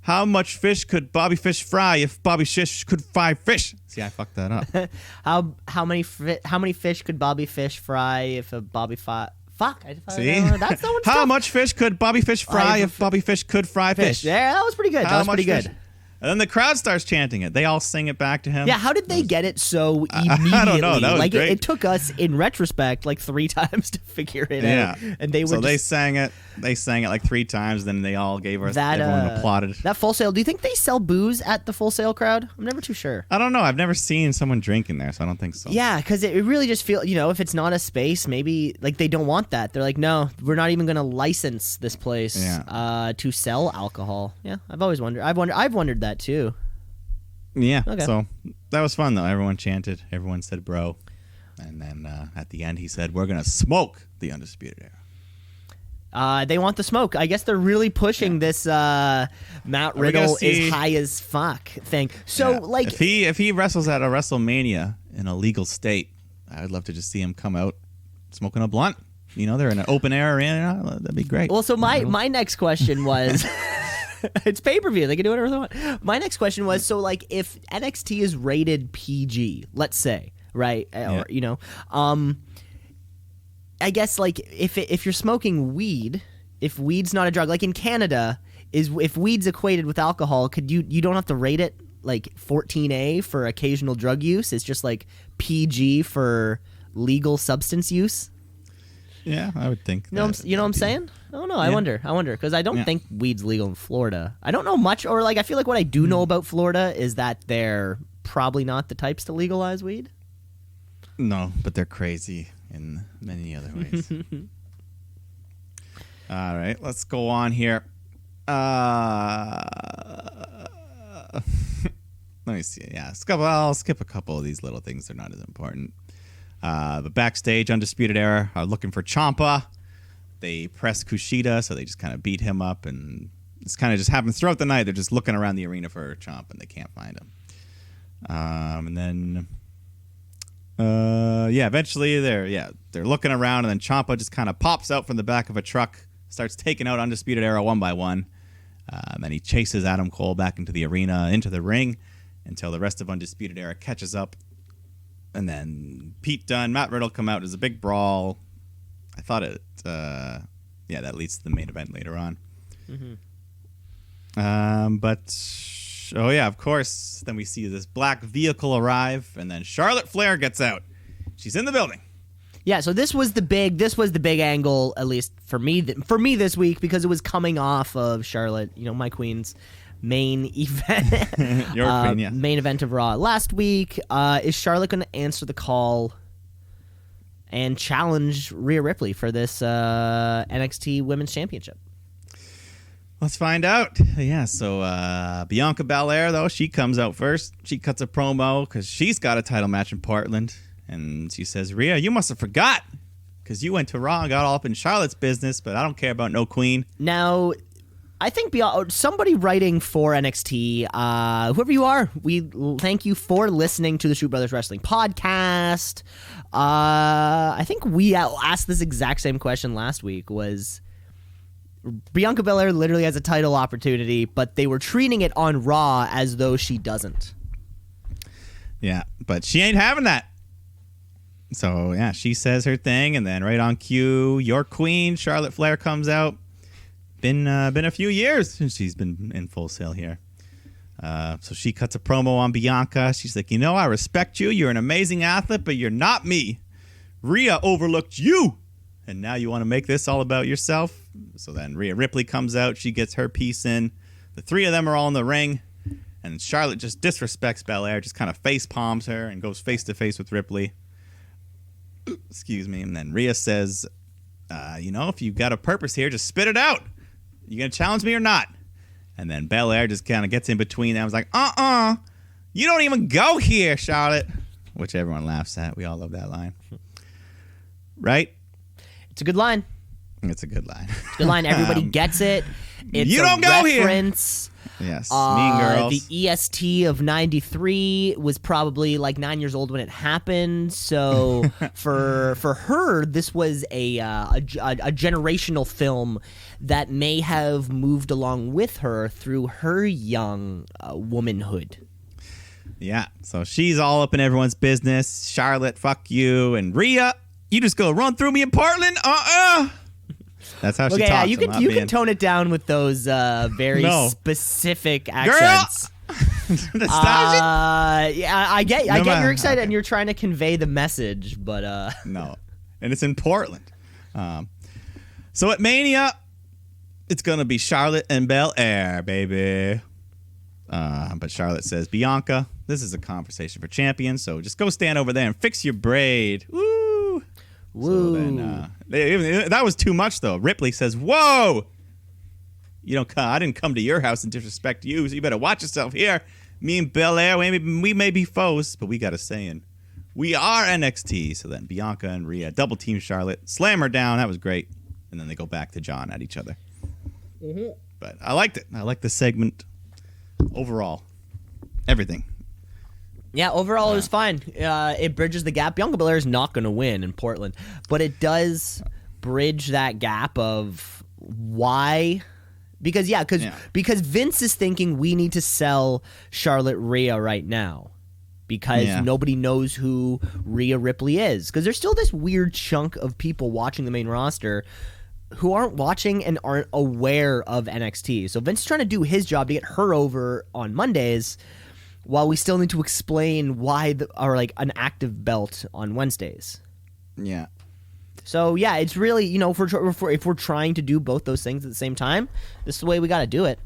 How much fish could Bobby Fish fry if Bobby Fish could fry fish? See, I fucked that up. how many fish could Bobby Fish fry if a Bobby Fuck. See? That's no one's How stuff. much fish could Bobby Fish fry if Bobby Fish could fry fish? Yeah, that was pretty good. Fish? And then the crowd starts chanting it. They all sing it back to him. Yeah, how did they get it so immediately? I don't know. That was great. It took us, in retrospect, like 3 times to figure it out. And they were they sang it. They sang it like 3 times. Then they all gave us. Everyone applauded. That Full Sail. Do you think they sell booze at the Full Sail crowd? I'm never too sure. I don't know. I've never seen someone drinking there, so I don't think so. Yeah, because it really just feels, if it's not a space, maybe like they don't want that. They're like, no, we're not even going to license this place to sell alcohol. Yeah, I've always wondered. I've wondered that too. Yeah, okay. So that was fun, though. Everyone chanted. Everyone said, bro. And then at the end, he said, we're going to smoke the Undisputed Era. They want the smoke. I guess they're really pushing this Matt Riddle is high as fuck thing. So, like... If he wrestles at a WrestleMania in a legal state, I would love to just see him come out smoking a blunt. They're in an open-air arena. That'd be great. Well, so my next question was... It's pay-per-view. They can do whatever they want. My next question was, so, like, if NXT is rated PG, let's say, right? Or, I guess, like, if you're smoking weed, if weed's not a drug, like in Canada, if weed's equated with alcohol, you don't have to rate it, like, 14A for occasional drug use? It's just, like, PG for legal substance use? Yeah, I would think. You know what I'm saying? I don't know. I wonder because I don't think weed's legal in Florida. I don't know much, or like I feel like what I do know about Florida is that they're probably not the types to legalize weed. No, but they're crazy in many other ways. All right, let's go on here. Let me see. Yeah, I'll skip a couple of these little things. They're not as important. The backstage, Undisputed Era are looking for Ciampa. They press Kushida, so they just kind of beat him up, and it's kind of just happens throughout the night. They're just looking around the arena for Ciampa, and they can't find him. And then, eventually they're looking around, and then Ciampa just kind of pops out from the back of a truck, starts taking out Undisputed Era one by one. And then he chases Adam Cole back into the arena, into the ring, until the rest of Undisputed Era catches up. And then Pete Dunne, Matt Riddle come out. There's a big brawl. I thought that leads to the main event later on. Of course, then we see this black vehicle arrive, and then Charlotte Flair gets out. She's in the building. Yeah, so this was the big angle, at least for me this week, because it was coming off of Charlotte, my queen's main event. Your queen, yeah. Main event of Raw last week. Is Charlotte going to answer the call and challenge Rhea Ripley for this NXT Women's Championship? Let's find out. Yeah, so Bianca Belair, though, she comes out first. She cuts a promo because she's got a title match in Portland. And she says, Rhea, you must have forgot because you went to Raw and got all up in Charlotte's business, but I don't care about no queen. Now, I think somebody writing for NXT, whoever you are, we thank you for listening to the Shoot Brothers Wrestling podcast. I think we asked this exact same question last week. Was Bianca Belair literally has a title opportunity, but they were treating it on Raw as though she doesn't. Yeah, but she ain't having that. So, yeah, she says her thing, and then right on cue, your queen, Charlotte Flair, comes out. Been a few years since she's been in Full Sail here. So she cuts a promo on Bianca. She's like, I respect you. You're an amazing athlete, but you're not me. Rhea overlooked you, and now you want to make this all about yourself? So then Rhea Ripley comes out. She gets her piece in. The three of them are all in the ring, and Charlotte just disrespects Belair, just kind of face palms her and goes face to face with Ripley. Excuse me. And then Rhea says, if you've got a purpose here, just spit it out. You going to challenge me or not? And then Belair just kind of gets in between them. I was like, you don't even go here, Charlotte. Which everyone laughs at. We all love that line. Right? It's a good line. It's a good line. It's a good line. Everybody gets it. It's you don't go reference. Here. Yes. Mean Girls. The EST of 93 was probably like 9 years old when it happened. So for her, this was a generational film that may have moved along with her through her young womanhood. Yeah. So she's all up in everyone's business. Charlotte, fuck you. And Rhea, you just go run through me in Portland? That's how she talks. Yeah, you can tone it down with those very specific accents. Girl! I get you're excited and you're trying to convey the message, but no. And it's in Portland. So at Mania, it's going to be Charlotte and Belair, baby. But Charlotte says, Bianca, this is a conversation for champions, so just go stand over there and fix your braid. Woo! Woo. So then, that was too much, though. Ripley says, whoa! I didn't come to your house and disrespect you, so you better watch yourself here. Me and Belair, we may be foes, but we got a say in. We are NXT. So then Bianca and Rhea double team Charlotte, slam her down. That was great. And then they go back to John at each other. Mm-hmm. But I liked it. I liked the segment overall. Everything. Yeah, overall it was fine. It bridges the gap. Bianca Belair is not going to win in Portland, but it does bridge that gap of why. Because Vince is thinking we need to sell Charlotte Rhea right now because nobody knows who Rhea Ripley is. Because there's still this weird chunk of people watching the main roster who aren't watching and aren't aware of NXT. So Vince is trying to do his job to get her over on Mondays, while we still need to explain why an active belt on Wednesdays. Yeah. So yeah, it's really if we're trying to do both those things at the same time, this is the way we got to do it.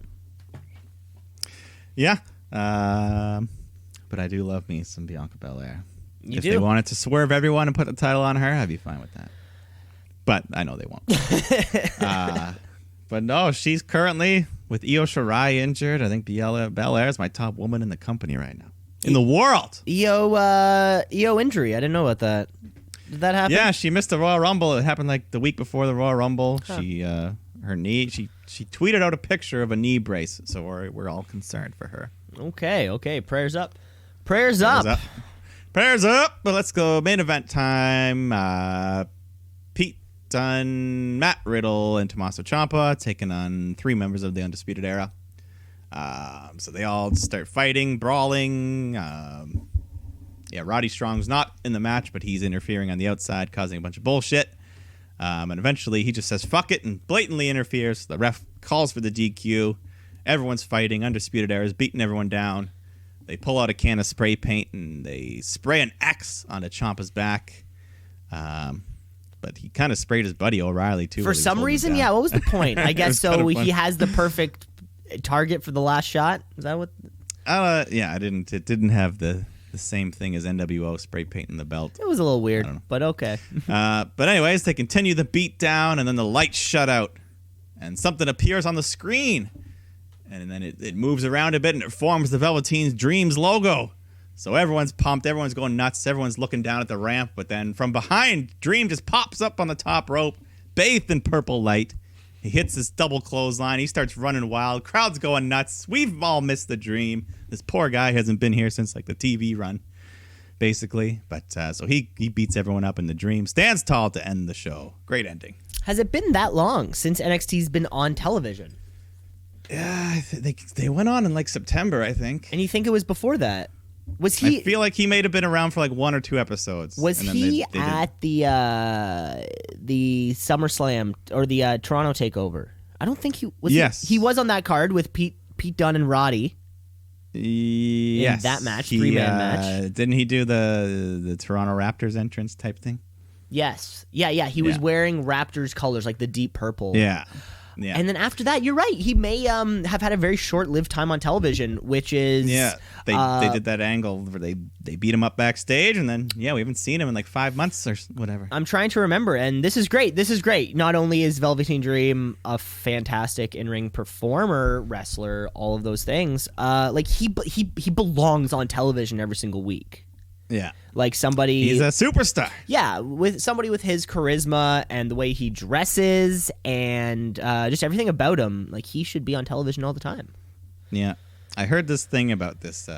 Yeah. But I do love me some Bianca Belair. If they wanted to swerve everyone and put the title on her, I'd be fine with that. But I know they won't. But no, she's currently with Io Shirai injured. I think Belair is my top woman in the company right now. In the world. Io injury. I didn't know about that. Did that happen? Yeah, she missed the Royal Rumble. It happened like the week before the Royal Rumble. Huh. Her knee. She tweeted out a picture of a knee brace, so we're all concerned for her. Okay. Prayers up. Prayers up. Prayers up. But let's go main event time. Pete Dunne, Matt Riddle, and Tommaso Ciampa taking on 3 members of the Undisputed Era. So they all start fighting, brawling. Roddy Strong's not in the match, but he's interfering on the outside, causing a bunch of bullshit. And eventually he just says, fuck it, and blatantly interferes. The ref calls for the DQ. Everyone's fighting. Undisputed Era is beating everyone down. They pull out a can of spray paint, and they spray an X onto Ciampa's back. But he kind of sprayed his buddy O'Reilly, too. For some reason, yeah. What was the point? I guess so he has the perfect target for the last shot. Is that what? Yeah, it didn't have the same thing as NWO spray painting the belt. It was a little weird, but okay. But anyways, they continue the beat down, and then the lights shut out, and something appears on the screen, and then it moves around a bit, and it forms the Velveteen's Dreams logo. So everyone's pumped, everyone's going nuts, everyone's looking down at the ramp, but then from behind, Dream just pops up on the top rope, bathed in purple light, He hits this double clothesline. He starts running wild. Crowd's going nuts. We've all missed the dream. This poor guy hasn't been here since like the TV run, basically. But so he beats everyone up in the dream. Stands tall to end the show. Great ending. Has it been that long since NXT's been on television? Yeah, they went on in like September, I think. And you think it was before that? Was he? I feel like he may have been around for like 1 or 2 episodes. Was he at the SummerSlam or the Toronto Takeover? I don't think he was. Yes, he was on that card with Pete Dunne and Roddy. Yes, in that match, 3-man match. Didn't he do the Toronto Raptors entrance type thing? Yes, yeah. He was wearing Raptors colors, like the deep purple. Yeah. And then after that, you're right. He may have had a very short-lived time on television, which is they did that angle where they beat him up backstage, and then we haven't seen him in like 5 months or whatever. I'm trying to remember, and this is great. Not only is Velveteen Dream a fantastic in-ring performer, wrestler, all of those things, like he belongs on television every single week. Yeah. Like somebody... He's a superstar. Yeah, with somebody with his charisma and the way he dresses and just everything about him. Like, he should be on television all the time. Yeah. I heard this thing about this.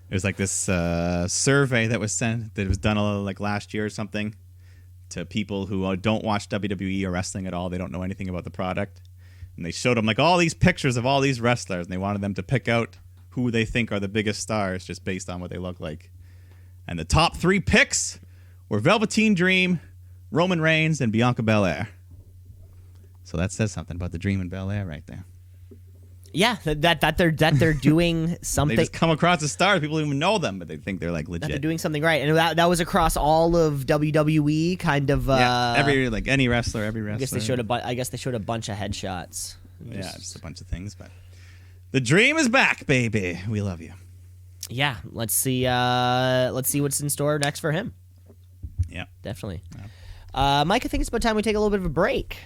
There's like this survey that was sent, that was done like last year or something, to people who don't watch WWE or wrestling at all. They don't know anything about the product. And they showed them like all these pictures of all these wrestlers, and they wanted them to pick out who they think are the biggest stars just based on what they look like. And the top 3 picks were Velveteen Dream, Roman Reigns, and Bianca Belair. So that says something about the Dream and Belair right there. Yeah, that they're doing something. They just come across as stars. People don't even know them, but they think they're like legit. That they're doing something right, and that was across all of WWE, kind of. Any wrestler, every wrestler. I guess they showed a bunch of headshots. Just a bunch of things, but the Dream is back, baby. We love you. Yeah, let's see what's in store next for him. Yeah, definitely. Yeah. Mike, I think it's about time we take a little bit of a break.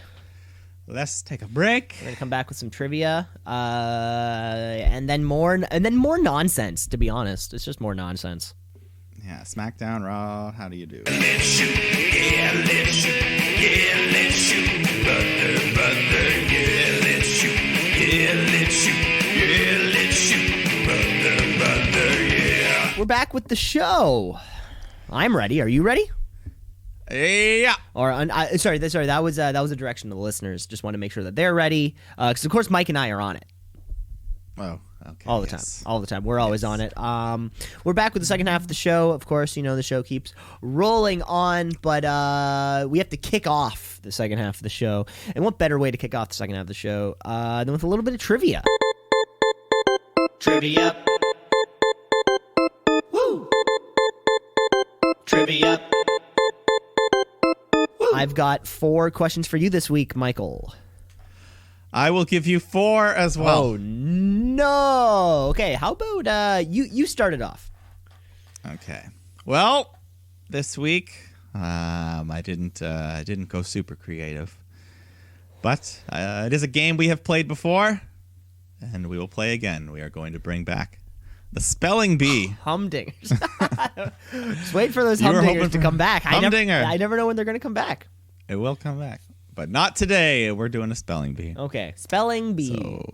Let's take a break. We're gonna come back with some trivia, and then more nonsense. To be honest, it's just more nonsense. Yeah, SmackDown, Raw. How do you do? Let's shoot, yeah, let's shoot, yeah, let's shoot, brother, yeah, let's shoot, yeah, let's shoot, yeah, let's shoot, brother, yeah. We're back with the show. I'm ready. Are you ready? Yeah. Or sorry. That was a direction to the listeners. Just want to make sure that they're ready, because of course Mike and I are on it. Oh, okay. All the time. We're always on it. We're back with the second half of the show. Of course, the show keeps rolling on, but we have to kick off the second half of the show. And what better way to kick off the second half of the show than with a little bit of trivia? Trivia. Woo! Trivia. I've got 4 questions for you this week, Michael. I will give you 4 as well. Oh, no. Okay, how about you start it off? Okay. Well, this week I didn't go super creative. But it is a game we have played before, and we will play again. We are going to bring back the spelling bee. Humdingers. Just wait for those humdingers to come back. I never know when they're going to come back. It will come back. But not today. We're doing a spelling bee. Okay. Spelling bee. So,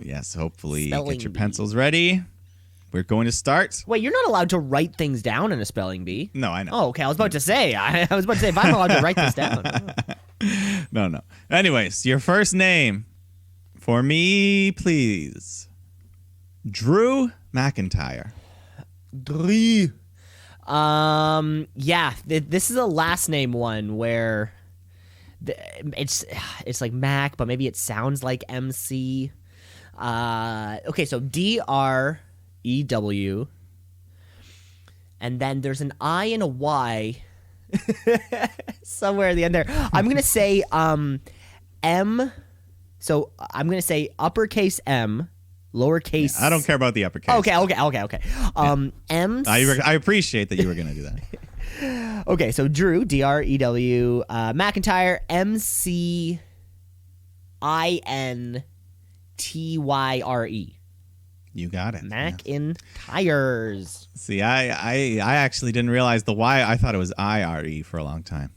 yes, hopefully get your pencils ready. We're going to start. Wait, you're not allowed to write things down in a spelling bee. No, I know. Oh, okay. I was about to say if I'm allowed to write this down. No. Anyways, your first name for me, please. Drew McIntyre. Drew. Yeah. This is a last name one where it's like Mac, but maybe it sounds like MC. Okay, so DREW, and then there's an I and a Y somewhere at the end there. I'm gonna say M. So I'm gonna say uppercase M, lowercase. Yeah, I don't care about the uppercase. Okay. M. I appreciate that you were gonna do that. Okay, so Drew, DREW, McIntyre, MCINTYRE. You got it. McIntyres. See, I actually didn't realize the Y. I thought it was IRE for a long time.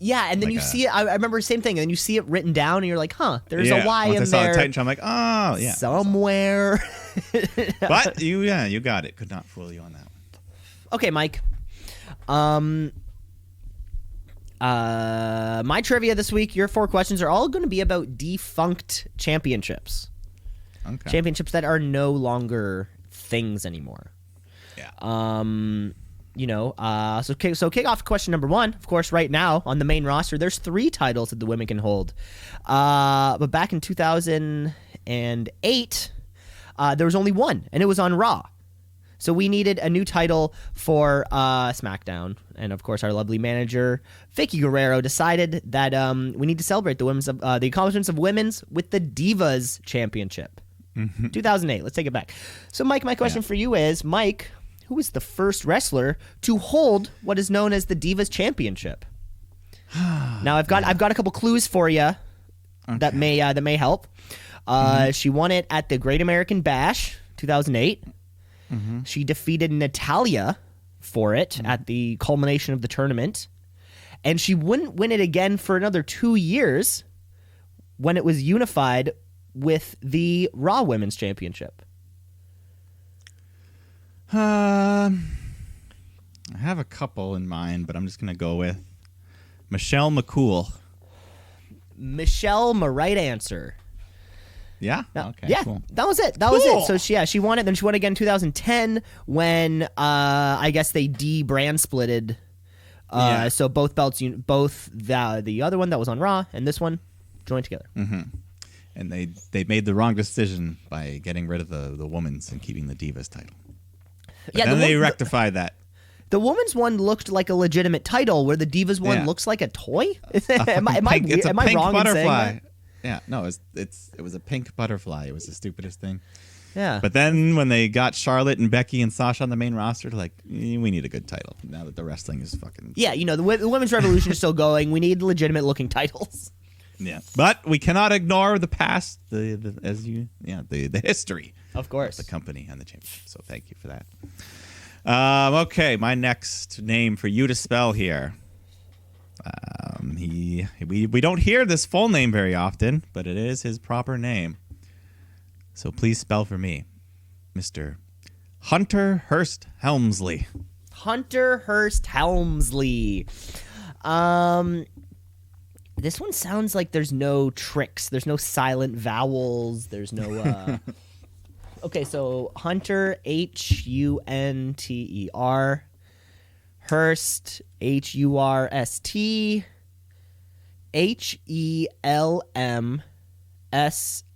Yeah, and then Like you see it. I remember same thing. And then you see it written down, and you're like, "Huh, there's yeah. a Y Once in I saw there the Titan show, I'm like, oh yeah, somewhere." But you got it. Could not fool you on that one. Okay, Mike. My trivia this week. Your 4 questions are all going to be about defunct championships. Okay. Championships that are no longer things anymore. Yeah. So kick off question number 1. Of course, right now on the main roster, there's 3 titles that the women can hold. But back in 2008, there was only one, and it was on Raw. So we needed a new title for SmackDown, and of course, our lovely manager Vicky Guerrero decided that we need to celebrate the accomplishments of women's with the Divas Championship. 2008. Let's take it back. So, Mike, my question for you is, Mike, who was the first wrestler to hold what is known as the Divas Championship? Now, I've got a couple clues for you that may help. She won it at the Great American Bash, 2008. She defeated Natalya for it at the culmination of the tournament, and she wouldn't win it again for another 2 years when it was unified with the Raw Women's Championship. I have a couple in mind, but I'm just going to go with Michelle McCool. Michelle, my right answer. Yeah? Okay, Yeah, cool. that was it. That was it. So she won it. Then she won again in 2010 when I guess they brand splitted. So both belts, both the other one that was on Raw and this one joined together. And they made the wrong decision by getting rid of the women's and keeping the Divas title. But then they rectified that. The women's one looked like a legitimate title, where the Divas one looks like a toy. Am I wrong in saying that? Yeah, no, it was a pink butterfly. It was the stupidest thing. Yeah. But then when they got Charlotte and Becky and Sasha on the main roster, they're like, we need a good title now that the wrestling is fucking. Yeah, the women's revolution is still going. We need legitimate looking titles. Yeah, but we cannot ignore the past, the history, of course, of the company and the championship. So thank you for that. Okay, my next name for you to spell here. We don't hear this full name very often, but it is his proper name. So please spell for me, Mr. Hunter Hearst Helmsley. Hunter Hearst Helmsley. This one sounds like there's no tricks. There's no silent vowels. There's no. Okay, so Hunter, Hunter, Hearst, Hurst,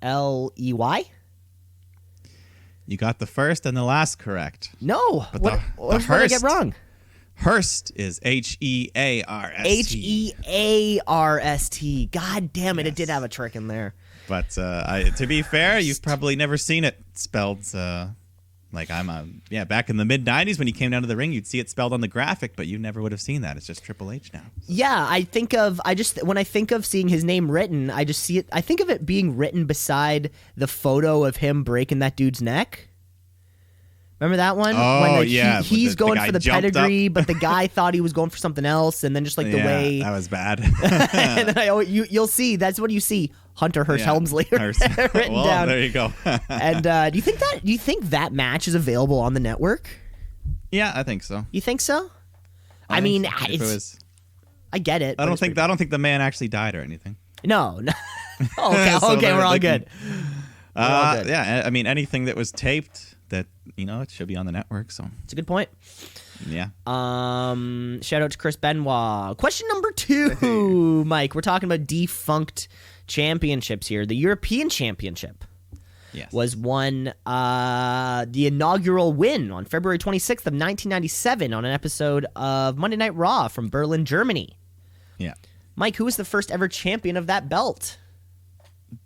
Helmsley. You got the first and the last correct. No, but what did I get wrong? Hearst is Hearst. Hearst. God damn it! Yes. It did have a trick in there. But to be fair, you've probably never seen it spelled like back in the mid '90s when you came down to the ring, you'd see it spelled on the graphic, but you never would have seen that. It's just Triple H now. So. Yeah, when I think of seeing his name written, I just see it. I think of it being written beside the photo of him breaking that dude's neck. Remember that one? Oh, when yeah. He's going for the pedigree, up. but the guy thought he was going for something else, and then just like the way that was bad. And then you'll see that's what you see. Hunter Hearst Helmsley written down. There you go. And do you think that match is available on the network? Yeah, I think so. You think so? I get it. I don't think the man actually died or anything. No. Okay, we're all good. Yeah, I mean anything that was taped that it should be on the network. So it's a good point. Yeah. Shout out to Chris Benoit. Question number 2, Mike. We're talking about defunct championships here. The European Championship was won the inaugural win on February 26th of 1997 on an episode of Monday Night Raw from Berlin, Germany. Yeah. Mike, who was the first ever champion of that belt?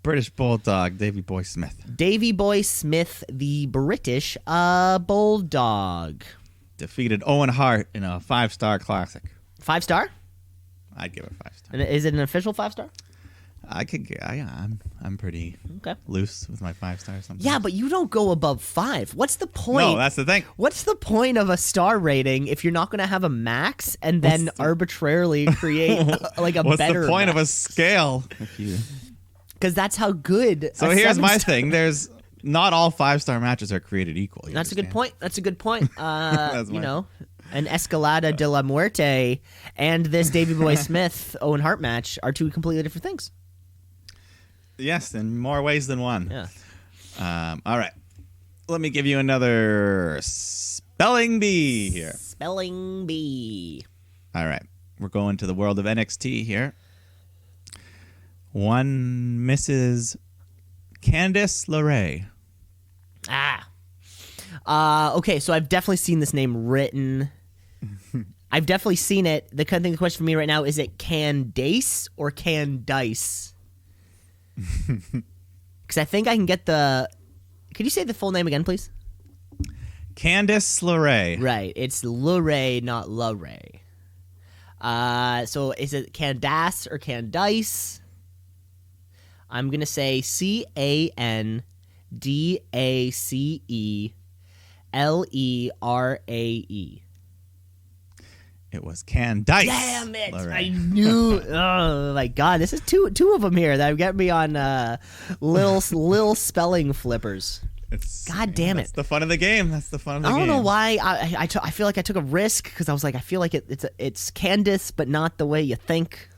British Bulldog, Davey Boy Smith. Davey Boy Smith, the British Bulldog. Defeated Owen Hart in a 5-star classic. 5-star? I'd give it 5 stars. And is it an official 5-star? I'm pretty Okay. loose with my 5 stars. Sometimes. Yeah, but you don't go above 5. What's the point? No, that's the thing. What's the point of a star rating if you're not going to have a max and then arbitrarily create like a What's better the point of a max? scale? Because that's how good. So here's my thing. There's not all 5-star matches are created equal. That's a good point. That's a good point. That's You my- know, an Escalada de la Muerte and this Davey Boy Smith Owen Hart match are 2 completely different things. Yes, in more ways than one. Yeah. All right. Let me give you another spelling bee here. Spelling bee. All right. We're going to the world of NXT here. One Mrs. Candice LeRae. Okay, so I've definitely seen this name written. I've definitely seen it. The kind of thing, the question for me right now is it Candace or Candice? Because I think I can get the. Could you say the full name again, please? Candice LeRae. Right, it's LeRae, not LeRae. So is it Candace or Candice? I'm gonna say CANDACELERAE. It was Candice. Damn it! LeRae. I knew. Oh my god, this is two of them here that get me on little spelling flippers. God damn That's it! the fun of the game. That's the fun of the game. I don't know why I feel like I took a risk because I was like I feel like it's Candace but not the way you think.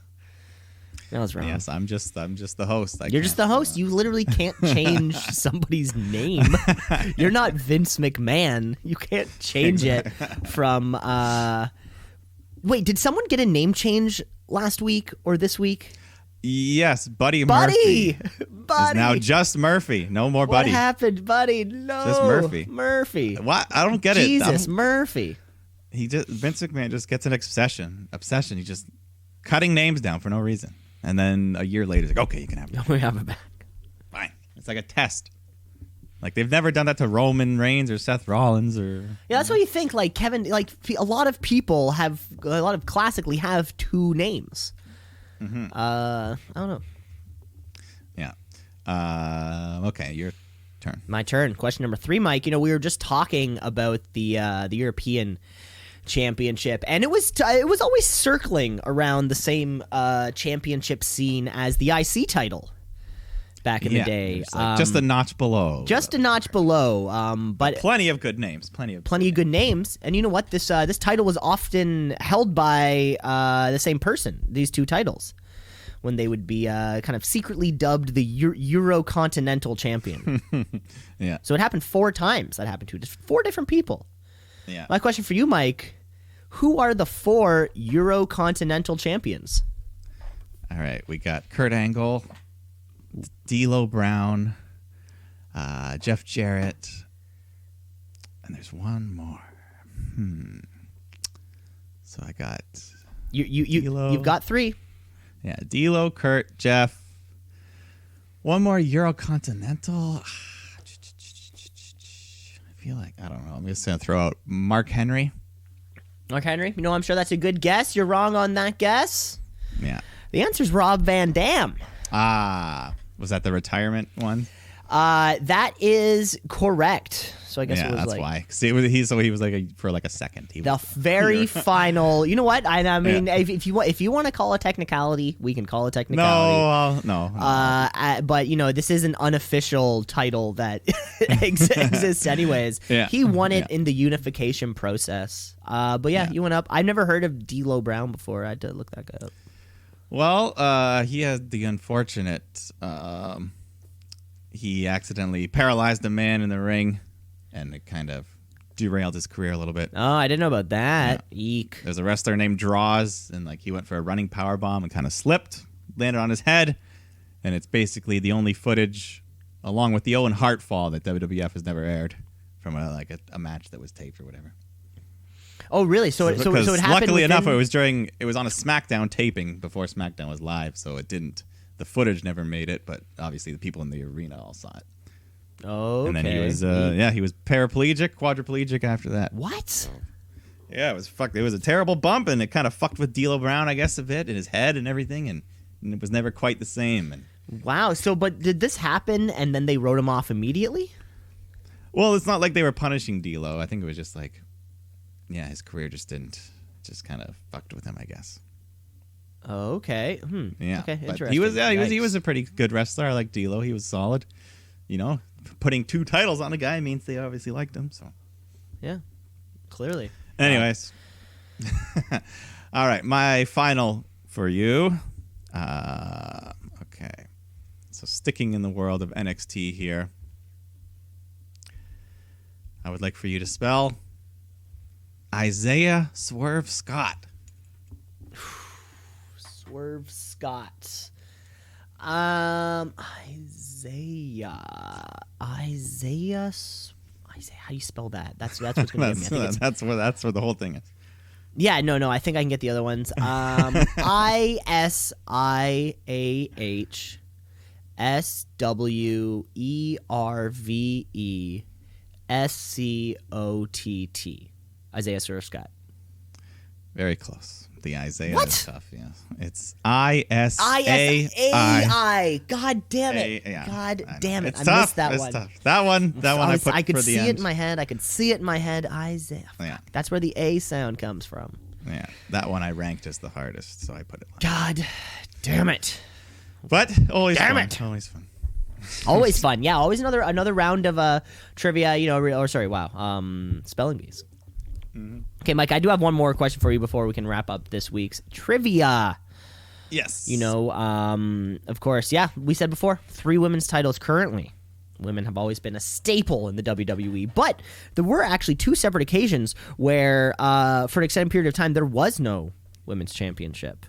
That was wrong. Yes, I'm just the host. You're just the host. You literally can't change somebody's name. You're not Vince McMahon. You can't change it from. Wait, did someone get a name change last week or this week? Yes, Buddy Murphy. Buddy. Is now just Murphy. No more What Buddy. happened, Buddy? No. Just Murphy. Murphy. What? I don't get it. Jesus, Murphy. Vince McMahon just gets an obsession. He's just cutting names down for no reason. And then a year later, he's like, okay, you can have it. We have it back. Fine. It's like a test. Like they've never done that to Roman Reigns or Seth Rollins or. Yeah, that's what you think. Like Kevin, like a lot of people classically have 2 names. Mm-hmm. I don't know. Yeah. Okay, your turn. My turn. Question number 3, Mike. You know, we were just talking about the European Championship, and it was always circling around the same championship scene as the IC title back in the day. It's like just a notch below. Just a notch below. But plenty of good names. Plenty of good names. And you know what? This title was often held by the same person. These 2 titles, when they would be kind of secretly dubbed the Euro-Continental Champion. Yeah. So it happened 4 times. That happened to just 4 different people. Yeah. My question for you, Mike: who are the 4 Euro-Continental champions? All right, we got Kurt Angle, D'Lo Brown, Jeff Jarrett, and there's one more. So I got You've got 3. Yeah, D'Lo, Kurt, Jeff. One more Euro-Continental. I feel like I don't know. I'm just gonna throw out Mark Henry. Mark Henry. You know, I'm sure that's a good guess. You're wrong on that guess. Yeah. The answer's Rob Van Dam. Was that the retirement one? That is correct. So I guess it was that's like why. See, he was like for like a second. He the was very final. You know what? I mean, if you want to call a technicality, we can call it technicality. No. But you know, this is an unofficial title that exists anyways. Yeah. He won it in the unification process. But yeah, you went up. I've never heard of D'Lo Brown before. I had to look that guy up. Well, he had the unfortunate. He accidentally paralyzed a man in the ring, and it kind of derailed his career a little bit. Oh, I didn't know about that. Eek. There's a wrestler named Draws, and like he went for a running power bomb and kind of slipped, landed on his head, and it's basically the only footage, along with the Owen Hart fall, that WWF has never aired from a match that was taped or whatever. Oh, really? So it happened. Luckily enough, within- it was on a SmackDown taping before SmackDown was live, so it didn't. The footage never made it, but obviously the people in the arena all saw it. Oh, okay. And then he was, he was paraplegic, quadriplegic after that. What? Yeah, it was fucked. It was a terrible bump, and it kind of fucked with D'Lo Brown, I guess, a bit in his head and everything, and and it was never quite the same. And Wow. So, but did this happen and then they wrote him off immediately? well, it's not like they were punishing D'Lo. I think it was just like, yeah, his career just kind of fucked with him, I guess. Oh, okay. Yeah. Okay. But Interesting. he was a pretty good wrestler. I like D'Lo. He was solid. You know, putting 2 titles on a guy means they obviously liked him. So, Yeah. Clearly. anyways, all right, my final for you. Okay, so sticking in the world of NXT here, I would like for you to spell Isaiah Swerve Scott. Swerve Scott. Isaiah. How do you spell that? That's what's going to give me. I think it's, That's where the whole thing is. yeah, no. I think I can get the other ones. ISIAHSWERVESCOTT. Isaiah Swerve Scott. Very close. The Isaiah What? is tough. Yeah, it's ISAI. God damn it! Yeah, God I know. damn it! It's I tough. missed that It's one. tough. That one I put I could for see the it end. in my head. I could see it in my head. Isaiah. Yeah. That's where the A sound comes from. Yeah, that one I ranked as the hardest, so I put it. God damn it! But always Damn fun. it. Always fun. Always fun. Yeah, always another round of trivia. Spelling bees. Okay, Mike, I do have one more question for you before we can wrap up this week's trivia. Yes. You know, of course, yeah, we said before, 3 women's titles currently. Women have always been a staple in the WWE, but there were actually 2 separate occasions where, for an extended period of time, there was no women's championship.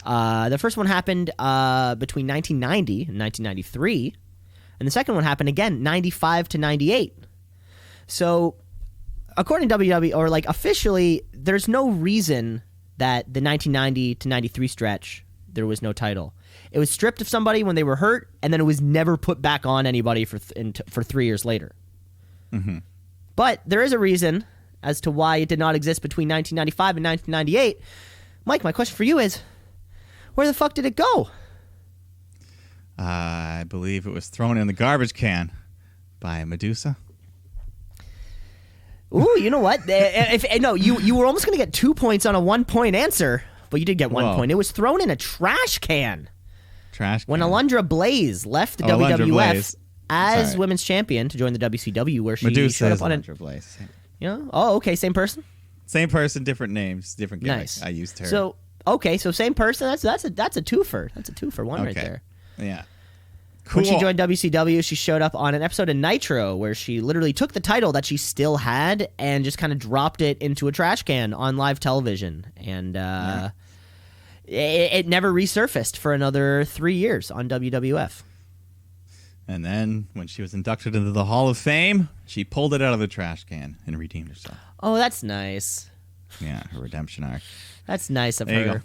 The first one happened between 1990 and 1993, and the second one happened again, 95 to 98. So, according to WWE, or like officially, there's no reason that the 1990 to 93 stretch there was no title. It was stripped of somebody when they were hurt, and then it was never put back on anybody for 3 years later. Mm-hmm. But there is a reason as to why it did not exist between 1995 and 1998. Mike, my question for you is, where the fuck did it go? I believe it was thrown in the garbage can by Medusa. Ooh, you know what? You were almost going to get 2 points on a 1-point answer, but you did get 1 point. It was thrown in a trash can. Trash can. When Alundra Blaze left the Alundra WWF Blaze. as Sorry. women's champion to join the WCW, where she Medusa showed is up on Alundra Blaze. Oh, okay, same person. Same person, different names, different gimmick. Nice. I used her. So same person. That's a twofer. That's a 2-for-1 right there. Yeah. Cool. When she joined WCW, she showed up on an episode of Nitro where she literally took the title that she still had and just kind of dropped it into a trash can on live television, and it never resurfaced for another 3 years on WWF. And then when she was inducted into the Hall of Fame, she pulled it out of the trash can and redeemed herself. Oh, that's nice. Yeah, her redemption arc. That's nice of There you her. go.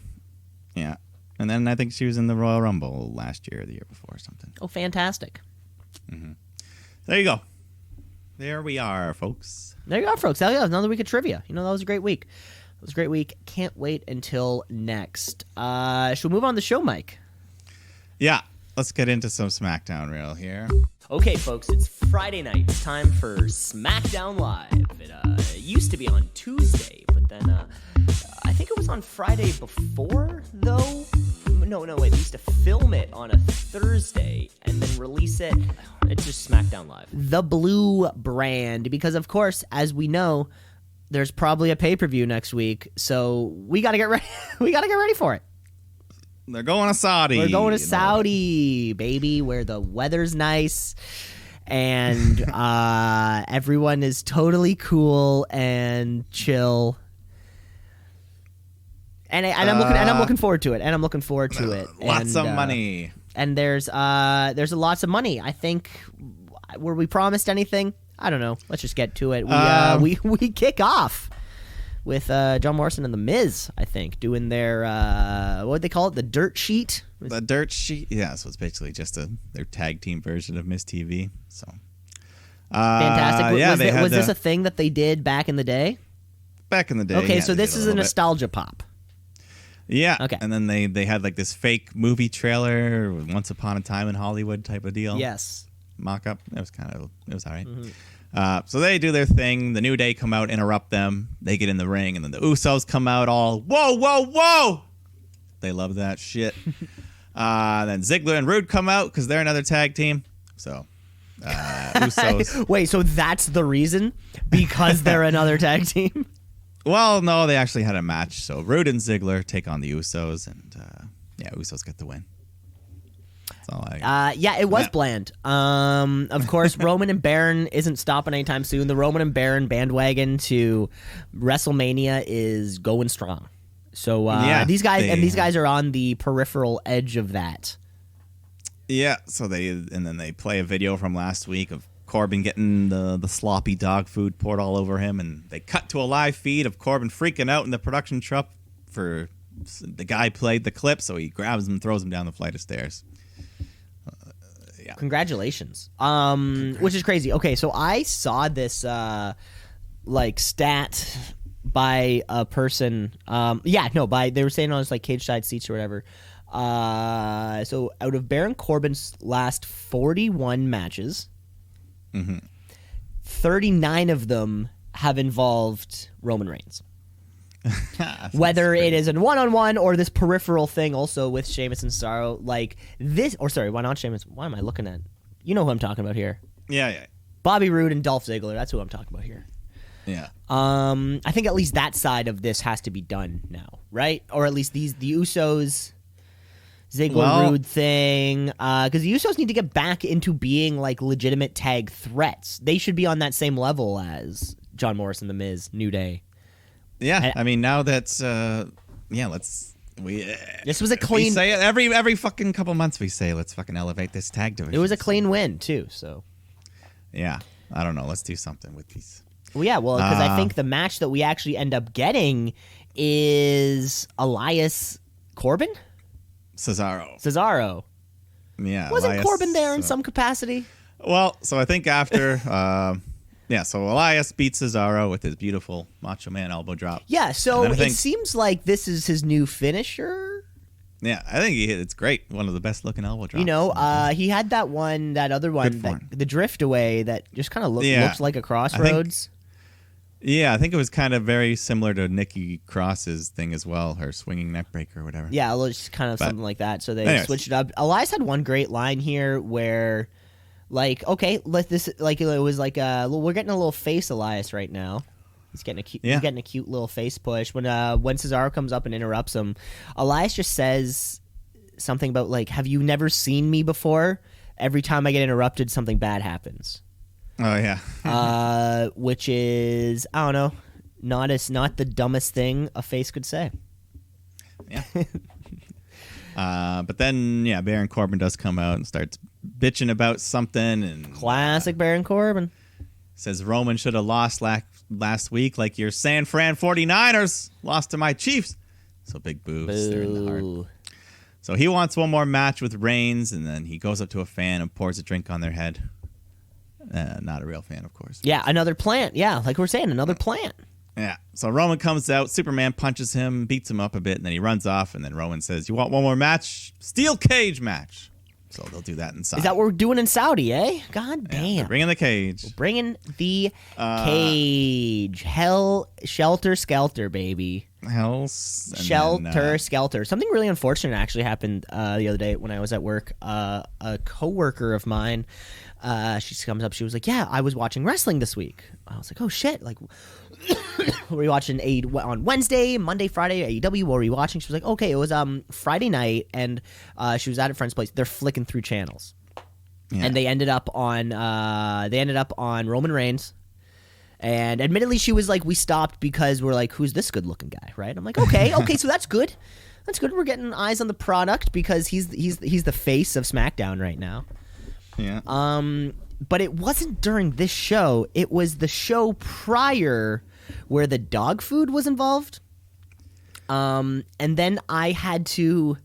Yeah. And then I think she was in the Royal Rumble last year or the year before or something. Oh, fantastic. There you go. There we are, folks. There you are, folks. That was another week of trivia. You know, that was a great week. It was a great week. Can't wait until next. Should we move on to the show, Mike? Yeah. Let's get into some SmackDown real here. Okay, folks, it's Friday night. It's time for SmackDown Live. It used to be on Tuesday, but then I think it was on Friday before, though. No, wait. They used to film it on a Thursday and then release it. It's just SmackDown Live. The Blue brand, because of course, as we know, there's probably a pay-per-view next week, so we gotta get ready. We gotta get ready for it. They're going to Saudi. We're going to Saudi, baby, where the weather's nice and everyone is totally cool and chill. And I'm looking forward to it. And I'm looking forward to it. Lots of money. And there's lots of money. I think, were we promised anything? I don't know. Let's just get to it. We kick off with John Morrison and The Miz, I think, doing their, what would they call it? The dirt sheet? The dirt sheet. Yeah, so it's basically just their tag team version of Miz TV. So Fantastic. yeah, was this a thing that they did back in the day? back in the day. Okay, yeah, so they this did is a little bit. nostalgia pop. Yeah. Okay. And then they had like this fake movie trailer, Once Upon a Time in Hollywood type of deal. Yes. Mock up. It was all right. So they do their thing. The New Day come out, interrupt them. They get in the ring, and then the Usos come out all, whoa, whoa, whoa. They love that shit. Then Ziggler and Rude come out because they're another tag team. So Usos. Wait, so that's the reason? Because they're another tag team? Well, no, they actually had a match. So Rude and Ziggler take on the Usos, and Usos get the win. That's all I. Yeah, it was bland. Of course, Roman and Baron isn't stopping anytime soon. The Roman and Baron bandwagon to WrestleMania is going strong. So these guys are on the peripheral edge of that. Yeah. So they play a video from last week of Corbin getting the sloppy dog food poured all over him, and they cut to a live feed of Corbin freaking out in the production truck for the guy played the clip, so he grabs him and throws him down the flight of stairs. Congratulations. Which is crazy. Okay, so I saw this stat by a person. They were saying on his cage side seats or whatever. So out of Baron Corbin's last 41 matches, 39 of them have involved Roman Reigns. Whether it is a one-on-one or this peripheral thing also with Sheamus and Cesaro, why not Sheamus? Why am I looking at? You know who I'm talking about here. Yeah. Bobby Roode and Dolph Ziggler. That's who I'm talking about here. Yeah. I think at least that side of this has to be done now, right? Or at least the Usos, Ziggler-Roode thing, because the Usos need to get back into being legitimate tag threats. They should be on that same level as John Morrison, The Miz, New Day. Yeah, I mean, now that's this was a clean. We say it every fucking couple months. We say let's fucking elevate this tag division. It was a clean win too. So yeah, I don't know. Let's do something with these. Well, yeah, because I think the match that we actually end up getting is Elias Corbin, Cesaro. Yeah, wasn't Elias, Corbin there in some capacity? Well, so I think after. So Elias beats Cesaro with his beautiful Macho Man elbow drop. Yeah, so it seems like this is his new finisher. Yeah, I think it's great. One of the best looking elbow drops. He had that other one, the drift away that just kind of looks like a crossroads. I think it was kind of very similar to Nikki Cross's thing as well, her swinging neck breaker or whatever. Yeah, just kind of something like that. So they switched it up. Elias had one great line here where... okay, let this it was we're getting a little face Elias right now. He's getting a cute little face push. When Cesaro comes up and interrupts him, Elias just says something about have you never seen me before? Every time I get interrupted, something bad happens. Oh yeah. Which is not the dumbest thing a face could say. Yeah. But then, Baron Corbin does come out and starts bitching about something. And classic Baron Corbin. Says Roman should have lost last week like your San Fran 49ers lost to my Chiefs. So big boos. They're in the heart. So he wants one more match with Reigns, and then he goes up to a fan and pours a drink on their head. Not a real fan, of course. Yeah, another plant. Yeah, like we're saying, another plant. Yeah. So Roman comes out, Superman punches him, beats him up a bit, and then he runs off, and then Roman says, "You want one more match? Steel cage match." So they'll do that inside. Is that what we're doing in Saudi, eh? God damn. Bringing the cage. We're bringing the cage. Hell, shelter, skelter, baby. Shelter, skelter. Something really unfortunate actually happened the other day when I was at work. A coworker of mine, she comes up. She was like, "Yeah, I was watching wrestling this week." I was like, "Oh shit!" Like, were you watching on Wednesday, Monday, Friday AEW? What were you watching? She was like, "Okay, it was Friday night," and she was at a friend's place. They're flicking through channels, and they ended up on Roman Reigns. And admittedly, she was like, we stopped because we're like, who's this good-looking guy, right? I'm like, okay, so that's good. That's good. We're getting eyes on the product because he's the face of SmackDown right now. Yeah. But it wasn't during this show. It was the show prior where the dog food was involved. And then I had to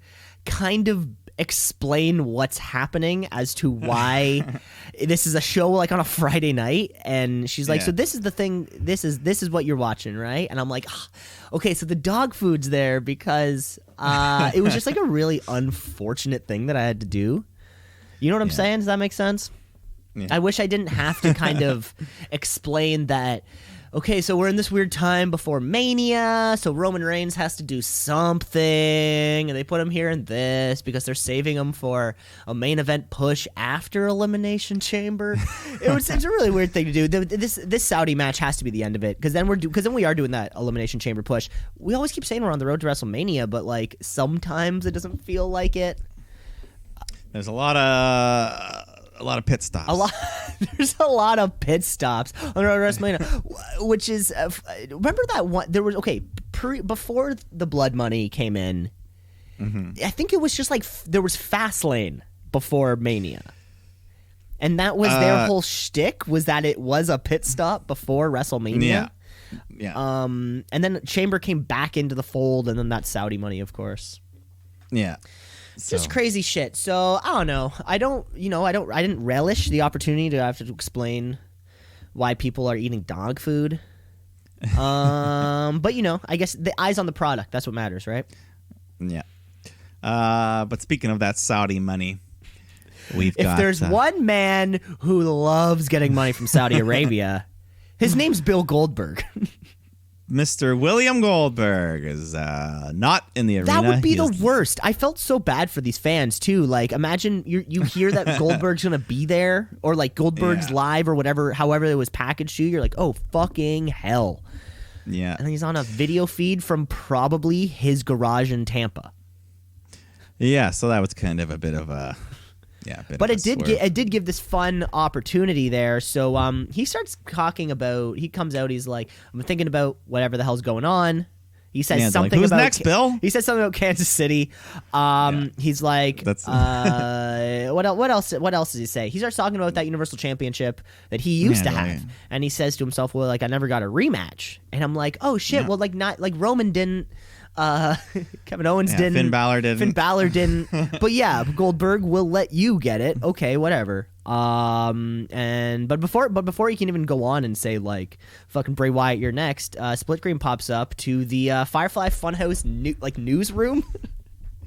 kind of explain what's happening as to why this is a show like on a Friday night, and she's like, so this is the thing, this is what you're watching, right? And I'm like, okay, so the dog food's there because it was just like a really unfortunate thing that I had to do. You know what I'm saying? Does that make sense? Yeah. I wish I didn't have to kind of explain that. Okay, so we're in this weird time before Mania, so Roman Reigns has to do something, and they put him here in this because they're saving him for a main event push after Elimination Chamber. It's a really weird thing to do. This Saudi match has to be the end of it, because then we are doing that Elimination Chamber push. We always keep saying we're on the road to WrestleMania, but like sometimes it doesn't feel like it. There's a lot of pit stops. There's a lot of pit stops on the road to WrestleMania, which is remember that one. There was before the Blood Money came in. Mm-hmm. I think it was just like there was Fastlane before Mania, and that was their whole shtick, was that it was a pit stop before WrestleMania. Yeah. And then Chamber came back into the fold, and then that Saudi money, of course. Yeah. Just crazy shit. So I don't know. I didn't relish the opportunity to have to explain why people are eating dog food. But I guess the eyes on the product, that's what matters, right? Yeah. But speaking of that Saudi money, if there's one man who loves getting money from Saudi Arabia, his name's Bill Goldberg. Mr. William Goldberg is not in the arena. That would be the worst. I felt so bad for these fans too. Like, imagine you hear that Goldberg's gonna be there, or like Goldberg's live, or whatever, however it was packaged to you. You're like, oh fucking hell. Yeah. And he's on a video feed from probably his garage in Tampa. Yeah, so that was kind of a bit of a but it did give this fun opportunity there. So he starts talking about. He comes out. He's like, I'm thinking about whatever the hell's going on. He says something like, Who's about next, Bill? He says something about Kansas City. He's like, what else? What else does he say? He starts talking about that Universal Championship that he used to have, and he says to himself, "Well, like I never got a rematch." And I'm like, "Oh shit! Yeah. Well, like not like Roman didn't." Kevin Owens didn't. Finn Balor didn't. But yeah, Goldberg will let you get it. Okay, whatever. But before he can even go on and say like, "Fucking Bray Wyatt, you're next," Split Screen pops up to the Firefly Funhouse newsroom.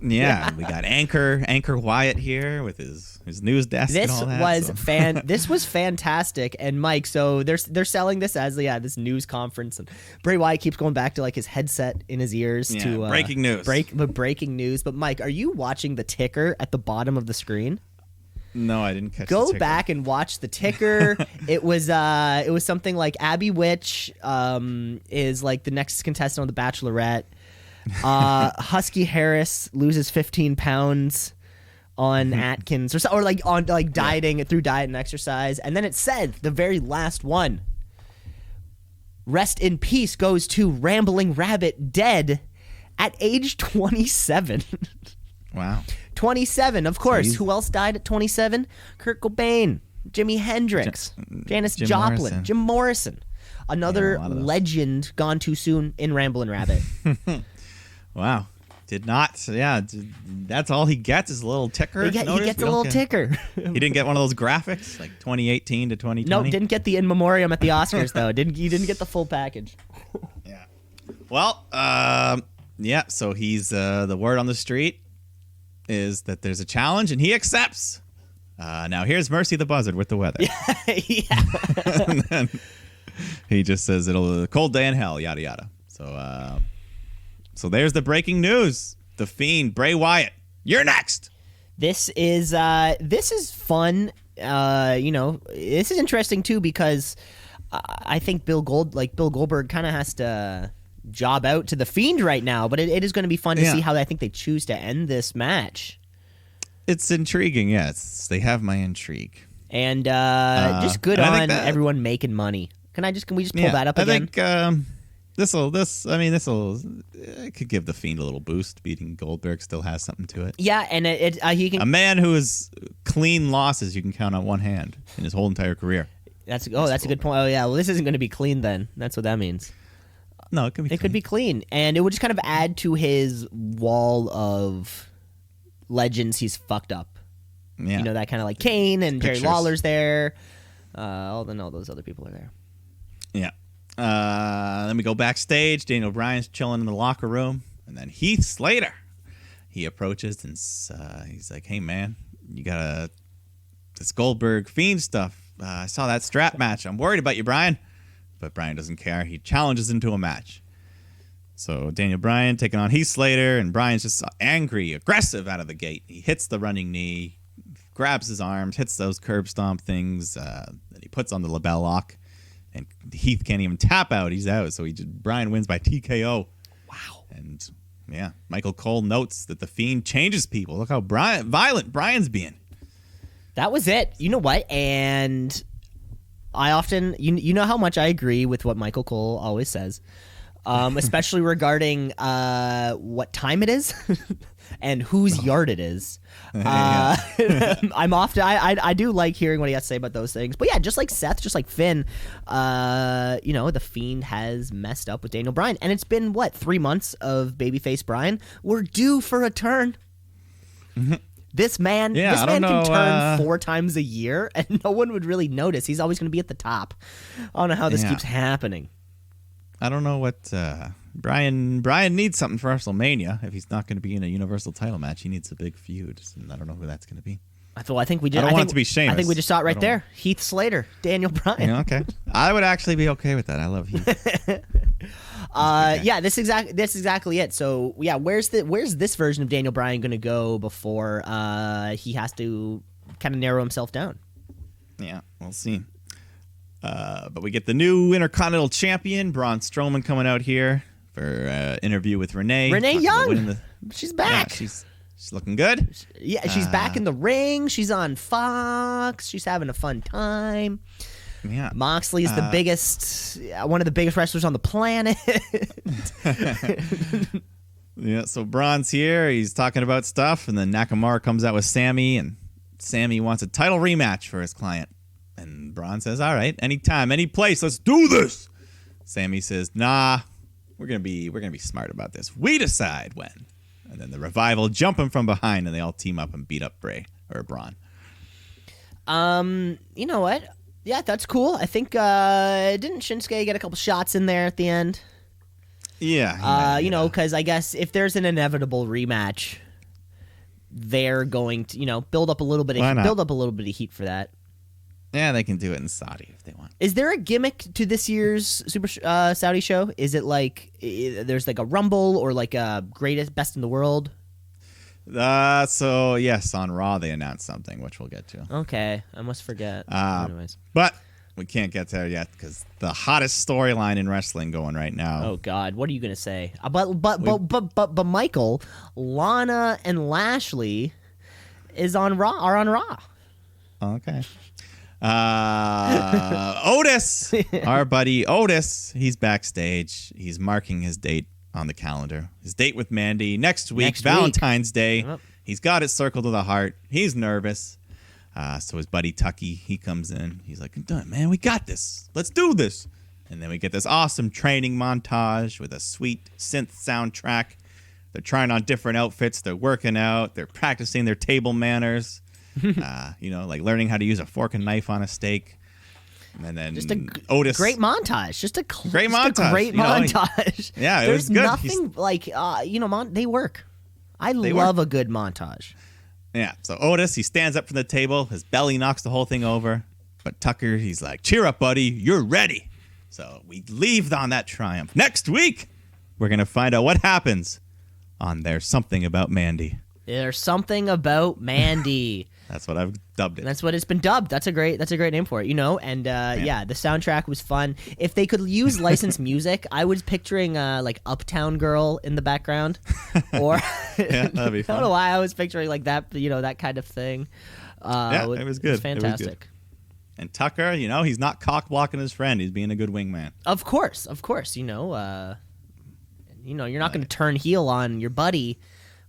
Yeah, we got Anchor Wyatt here with his news desk. This and all that, This was fantastic. And Mike, so they're selling this as this news conference, and Bray Wyatt keeps going back to like his headset in his ears to breaking news. Breaking news. But Mike, are you watching the ticker at the bottom of the screen? No, I didn't catch. Go back and watch the ticker. It was something like Abby Witch is like the next contestant on The Bachelorette. Husky Harris loses 15 pounds on Atkins or like on like dieting through diet and exercise, and then it said the very last one, rest in peace goes to Rambling Rabbit, dead at age 27. Wow. 27, of course. Who else died at 27? Kurt Cobain, Jimi Hendrix, Janis Joplin, Jim Morrison. Another legend gone too soon in Ramblin' Rabbit. Wow. Did not. Yeah. That's all he gets is a little ticker. He gets a little ticker. He didn't get one of those graphics like 2018 to 2020. No, didn't get the in memoriam at the Oscars though. You didn't get the full package. Yeah. Well, yeah. So he's the word on the street is that there's a challenge and he accepts. Now here's Mercy the Buzzard with the weather. Yeah. And then he just says it'll a cold day in hell, yada yada. So there's the breaking news. The Fiend, Bray Wyatt, you're next. This is fun. This is interesting too because I think Bill Goldberg kind of has to job out to the Fiend right now. But it is going to be fun to see how I think they choose to end this match. It's intriguing. Yes, they have my intrigue. And just good on everyone making money. Can we just pull that up again? I think. It could give the Fiend a little boost. Beating Goldberg still has something to it. Yeah, and he can. A man who has clean losses you can count on one hand in his whole entire career. That's a good point. Oh yeah, well this isn't going to be clean then. That's what that means. No, it could be. It could be clean, and it would just kind of add to his wall of legends he's fucked up. Yeah. You know, that kind of like Kane and Pictures. Jerry Lawler's there. All those other people are there. Yeah. Then we go backstage. Daniel Bryan's chilling in the locker room. And then Heath Slater, he approaches and he's like, hey, man, you got this Goldberg Fiend stuff. I saw that strap match. I'm worried about you, Bryan. But Bryan doesn't care. He challenges him to a match. So Daniel Bryan taking on Heath Slater, and Bryan's just angry, aggressive out of the gate. He hits the running knee, grabs his arms, hits those curb stomp things. Then he puts on the label lock, and Heath can't even tap out. He's out. So Bryan wins by TKO. Wow. And yeah, Michael Cole notes that the Fiend changes people. Look how violent Bryan's being. That was it. You know what? And I often, you know how much I agree with what Michael Cole always says, especially regarding what time it is and whose yard it is. I'm often, I do like hearing what he has to say about those things. But yeah, just like Seth, just like Finn, you know, the Fiend has messed up with Daniel Bryan. And it's been, 3 months of babyface Bryan? We're due for a turn. This man, can turn 4 times a year, and no one would really notice. He's always going to be at the top. I don't know how this keeps happening. I don't know what Bryan needs something for WrestleMania. If he's not going to be in a Universal title match, he needs a big feud, and I don't know who that's going to be. I think we just. I don't want it to be Sheamus. I think we just saw it right there. Heath Slater, Daniel Bryan. Yeah, okay, I would actually be okay with that. I love Heath. Yeah, that's exactly it. So yeah, where's this version of Daniel Bryan going to go before he has to kind of narrow himself down? Yeah, we'll see. But we get the new Intercontinental Champion, Braun Strowman, coming out here for interview with Renee. Renee Young, she's back. Yeah, she's looking good. Yeah, she's back in the ring. She's on Fox. She's having a fun time. Yeah, Moxley is the biggest, one of the biggest wrestlers on the planet. Yeah, so Braun's here. He's talking about stuff, and then Nakamura comes out with Sammy, and Sammy wants a title rematch for his client. And Braun says, all right, anytime, any place, let's do this. Sammy says, nah, we're gonna be smart about this. We decide when. And then the Revival jump him from behind, and they all team up and beat up Braun. You know what? Yeah, that's cool. I think didn't Shinsuke get a couple shots in there at the end? Yeah. You know, because I guess if there's an inevitable rematch, they're going to, build up a little bit of heat for that. Yeah, they can do it in Saudi if they want. Is there a gimmick to this year's Super Saudi show? Is it like there's like a Rumble or like a greatest best in the world? So yes, on Raw they announced something, which we'll get to. Okay, I must forget. Anyways, but we can't get there yet because the hottest storyline in wrestling going right now. Oh God, what are you gonna say? But Michael, Lana, and Lashley are on Raw. Okay. Otis, our buddy Otis, he's backstage. He's marking his date on the calendar. His date with Mandy next week, Valentine's Day. Yep. He's got it circled to the heart. He's nervous. So his buddy Tucky, he comes in. He's like, "Done, man. We got this. Let's do this." And then we get this awesome training montage with a sweet synth soundtrack. They're trying on different outfits. They're working out. They're practicing their table manners. Like learning how to use a fork and knife on a steak. And then Otis. Great montage. Just a great montage. Montage. Yeah, it was good. There's nothing they work. I love a good montage. Yeah, so Otis, he stands up from the table. His belly knocks the whole thing over. But Tucker, he's like, cheer up, buddy. You're ready. So we leave on that triumph. Next week, we're going to find out what happens on There's Something About Mandy. There's Something About Mandy. That's what I've dubbed it. That's what it's been dubbed. That's a great name for it, And the soundtrack was fun. If they could use licensed music, I was picturing like Uptown Girl in the background, or yeah, that'd be fun. I don't know why I was picturing like that, that kind of thing. It was good. It was fantastic. It was good. And Tucker, he's not cock blocking his friend. He's being a good wingman. Of course. You're not going to turn heel on your buddy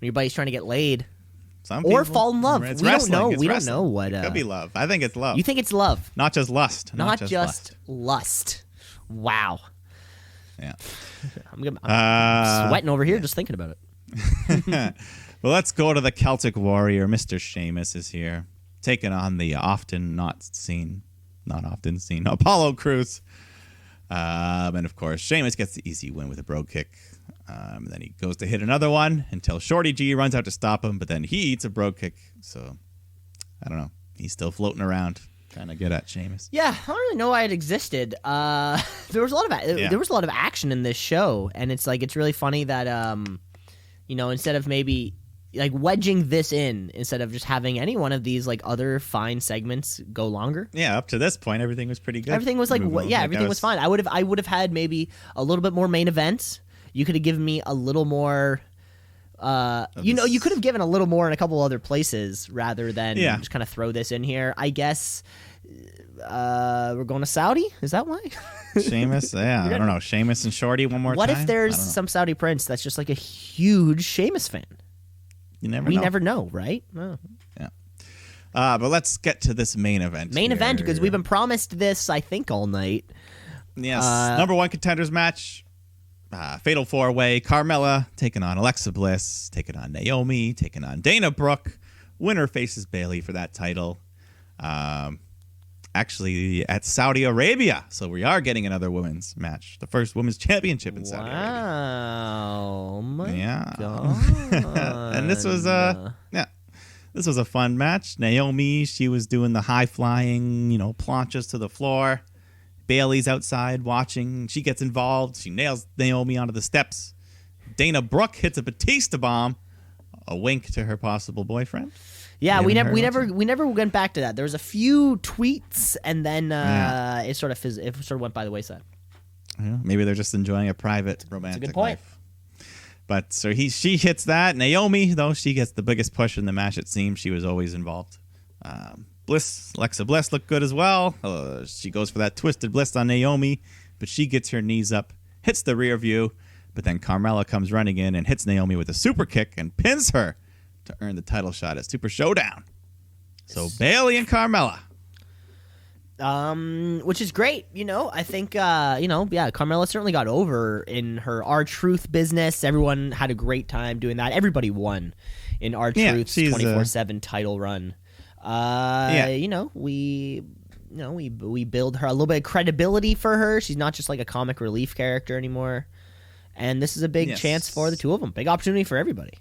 when your buddy's trying to get laid. Or fall in love. We don't know. We don't know what. It could be love. I think it's love. You think it's love? Not just lust. Not just lust. Wow. Yeah. I'm sweating over here just thinking about it. Well, let's go to the Celtic Warrior. Mr. Sheamus is here, taking on the not often seen Apollo Crews. And of course, Sheamus gets the easy win with a bro kick. And then he goes to hit another one until Shorty G runs out to stop him, but then he eats a bro kick. So, I don't know. He's still floating around, trying to get at Sheamus. Yeah, I don't really know why it existed. There was a lot of action in this show, and it's really funny that instead of maybe like wedging this in instead of just having any one of these like other fine segments go longer. Yeah, up to this point, everything was pretty good. Everything was everything was fine. I would have had maybe a little bit more main events. You could have given me a little more. You could have given a little more in a couple other places rather than just kind of throw this in here. I guess we're going to Saudi. Is that why? Sheamus? Yeah, I don't know. Sheamus and Shorty one more time? What if there's some Saudi prince that's just like a huge Sheamus fan? You never we know. never know, right? Oh. Yeah. But let's get to this main event. Because we've been promised this, I think, all night. Yes. Number one contenders match. Fatal 4-way. Carmella taking on Alexa Bliss, taking on Naomi, taking on Dana Brooke. Winner faces Bayley for that title. Actually, at Saudi Arabia. So we are getting another women's match. The first women's championship in Saudi Arabia. Wow. My God. And this was this was a fun match. Naomi, she was doing the high flying, planches to the floor. Bayley's outside watching. She gets involved. She nails Naomi onto the steps. Dana Brooke hits a Batista bomb. A wink to her possible boyfriend. Yeah, we never went back to that. There was a few tweets, and then it sort of went by the wayside. Yeah, maybe they're just enjoying a private romantic That's a good point. life. But so she hits that. Naomi, though, she gets the biggest push in the match. It seems she was always involved. Alexa Bliss looked good as well. She goes for that twisted bliss on Naomi, but she gets her knees up, hits the rear view, but then Carmella comes running in and hits Naomi with a super kick and pins her to earn the title shot at Super Showdown. So Bayley and Carmella. Which is great, I think, Carmella certainly got over in her R-Truth business. Everyone had a great time doing that. Everybody won in R-Truth's 24/7 title run. We build her a little bit of credibility for her. She's not just like a comic relief character anymore. And this is a big chance for the two of them. Big opportunity for everybody.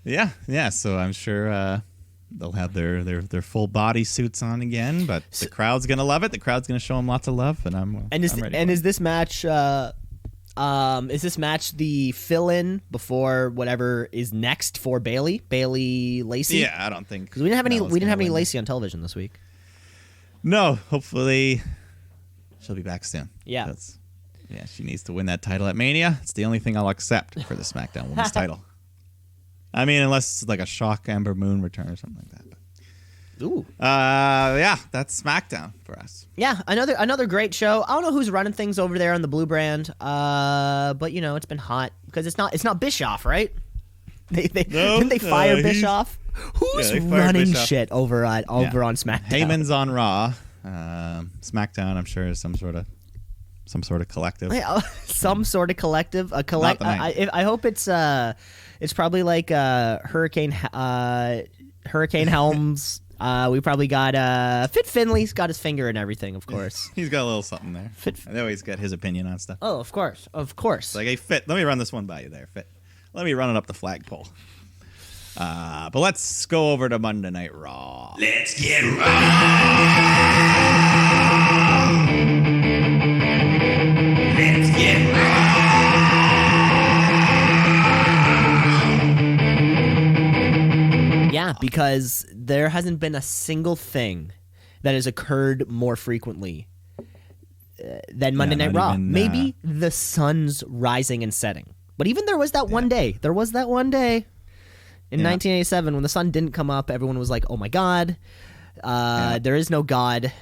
Yeah. So I'm sure they'll have their full body suits on again, but the crowd's gonna love it. The crowd's gonna show them lots of love, and I'm ready. And is this match? Is this match the fill-in before whatever is next for Bayley Lacey? Yeah, I don't think because we didn't have any Lacey on television this week. No, hopefully she'll be back soon. Yeah. She needs to win that title at Mania. It's the only thing I'll accept for the SmackDown Women's title. I mean, unless it's like a shock Ember Moon return or something like that. But, ooh. That's SmackDown for us. Yeah, another great show. I don't know who's running things over there on the Blue Brand, but it's been hot because it's not Bischoff, right? Didn't they fire Bischoff? Who's running Bischoff. Shit over on SmackDown? Heyman's on Raw. SmackDown, I'm sure, is some sort of collective. Some sort of collective. I hope it's probably like Hurricane Helms. We probably got Fit Finley's got his finger in everything, of course. He's got a little something there. I know he's got his opinion on stuff. Oh, of course. It's like, hey, Fit, let me run this one by you there, Fit. Let me run it up the flagpole. But let's go over to Monday Night Raw. Let's get raw. Let's get raw. Yeah, because there hasn't been a single thing that has occurred more frequently than Monday Night Raw. Maybe the sun's rising and setting. But even there was that one day. There was that one day in 1987 when the sun didn't come up. Everyone was like, oh, my God. There is no God.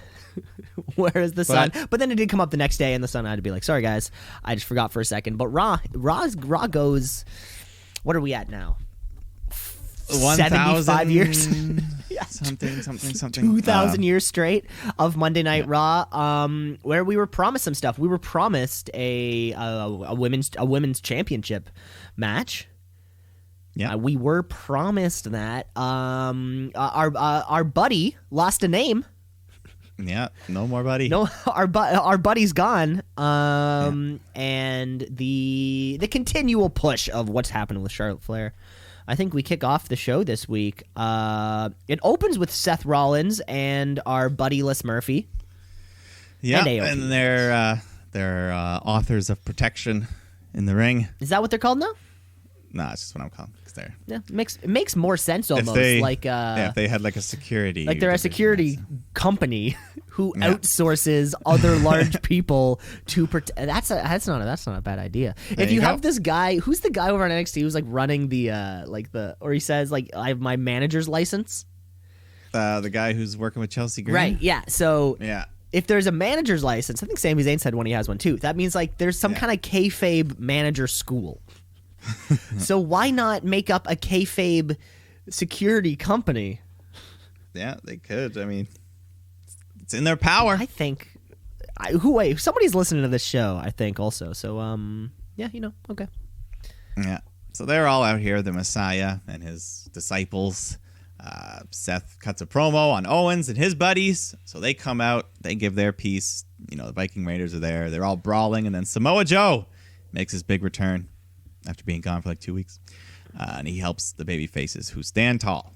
Where is the sun? But then it did come up the next day, and the sun had to be like, sorry, guys. I just forgot for a second. But Raw goes, what are we at now? 75 years? something. 2,000 years straight of Monday Night Raw, where we were promised some stuff. We were promised a women's championship match. Yeah. We were promised that. Our buddy lost a name. Yeah, no more buddy. No, our buddy's gone. And the continual push of what's happening with Charlotte Flair. I think we kick off the show this week. It opens with Seth Rollins and our buddyless Murphy. Yeah, and they're authors of protection in the ring. Is that what they're called now? Nah, it's just what I'm calling them. 'Cause they're Yeah, it makes more sense almost. if they had like a security, like they're a division, security company who outsources other large people to protect. That's not a bad idea. If you have this guy, who's the guy over on NXT who's like running or he says like, I have my manager's license. The guy who's working with Chelsea Green, Right? Yeah. So yeah. if there's a manager's license, I think Sami Zayn said when he has one too. That means like there's some kind of kayfabe manager school. So why not make up a kayfabe security company? Yeah, they could. I mean, it's in their power. I think. Somebody's listening to this show, I think, also. So, yeah, okay. Yeah. So they're all out here, the Messiah and his disciples. Seth cuts a promo on Owens and his buddies. So they come out, they give their piece. The Viking Raiders are there. They're all brawling. And then Samoa Joe makes his big return after being gone for like 2 weeks. And he helps the baby faces who stand tall.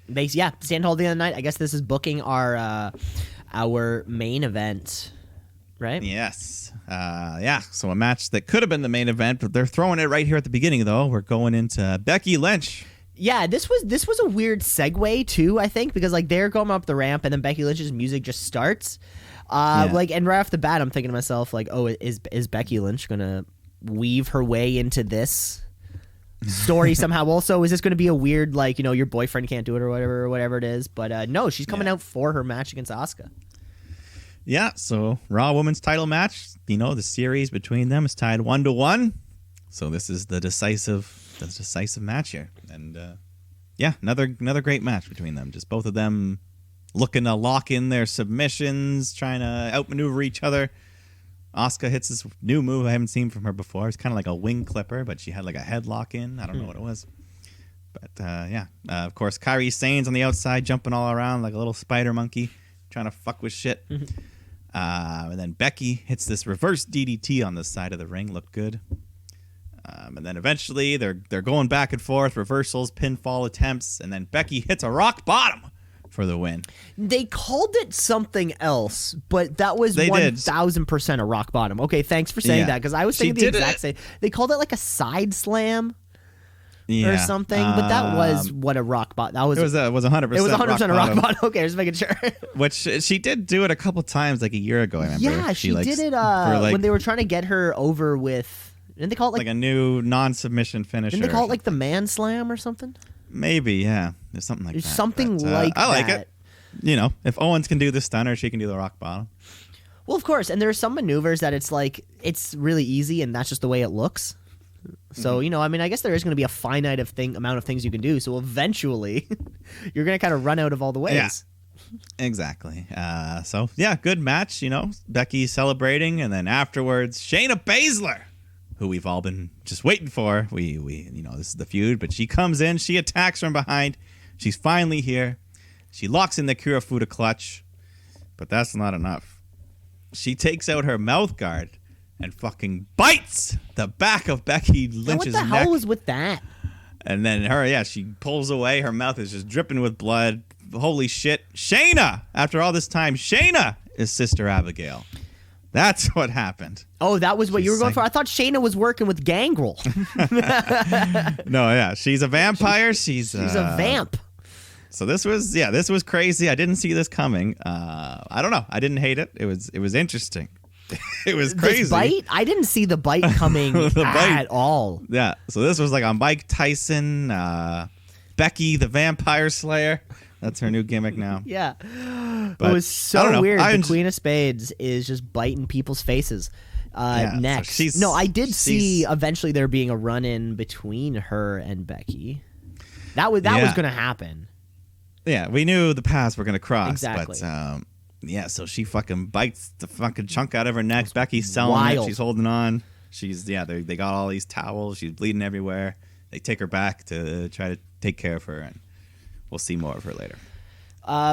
Stand tall the other night. I guess this is booking our main event, right? Yes. So a match that could have been the main event, but they're throwing it right here at the beginning, though. We're going into Becky Lynch. Yeah, this was a weird segue too, I think, because like they're going up the ramp and then Becky Lynch's music just starts. And right off the bat, I'm thinking to myself like, oh, is Becky Lynch gonna weave her way into this story somehow? Also, is this going to be a weird like your boyfriend can't do it or whatever it is? But no, she's coming out for her match against Asuka. Yeah, so Raw Women's title match. The series between them is tied 1-1. So this is the decisive match here, and another great match between them. Just both of them looking to lock in their submissions, trying to outmaneuver each other. Asuka hits this new move I haven't seen from her before. It's kind of like a wing clipper, but she had like a headlock in. I don't know what it was. But of course, Kairi Sane's on the outside, jumping all around like a little spider monkey, trying to fuck with shit. And then Becky hits this reverse DDT on the side of the ring. Looked good. And then eventually they're going back and forth, reversals, pinfall attempts, and then Becky hits a rock bottom for the win. They called it something else, but that was 1,000% a rock bottom. Okay, thanks for saying that, because I was thinking the exact same. They called it like a side slam or something, but that was what a rock bottom. That was. It was 100%. It was 100% a rock bottom. Okay, just making sure. Which she did do it a couple times, like a year ago. I remember. Yeah, she did it when they were trying to get her over with. Didn't they call it like a new non-submission finisher? Didn't they call it like the man slam or something? Maybe, yeah. There's something like that. Something like that. I like it. If Owens can do the stunner, she can do the rock bottom. Well, of course. And there are some maneuvers that it's like, it's really easy and that's just the way it looks. So, I guess there is going to be a finite amount of things you can do. So eventually, you're going to kind of run out of all the ways. Yeah. Exactly. Good match. Becky celebrating. And then afterwards, Shayna Baszler, who we've all been just waiting for. We this is the feud, but she comes in, she attacks from behind. She's finally here. She locks in the Kirifuda clutch, but that's not enough. She takes out her mouth guard and fucking bites the back of Becky Lynch's neck. What the hell was with that? And then she pulls away. Her mouth is just dripping with blood. Holy shit. Shayna, after all this time, Shayna is Sister Abigail. That's what happened. Oh, that was what you were going for? I thought Shayna was working with Gangrel. No, yeah. She's a vampire. She's a vamp. So this was crazy. I didn't see this coming. I don't know. I didn't hate it. It was interesting. It was crazy. This bite? I didn't see the bite coming at all. Yeah. So this was like on Mike Tyson, Becky the Vampire Slayer. That's her new gimmick now. Yeah. But it was so weird. The Queen of Spades is just biting people's faces. Next. So I did see eventually there being a run-in between her and Becky. That was going to happen. Yeah, we knew the paths were going to cross. Exactly. But, so she fucking bites the fucking chunk out of her neck. Becky's selling it. She's holding on. They got all these towels. She's bleeding everywhere. they take her back to try to take care of her, and we'll see more of her later.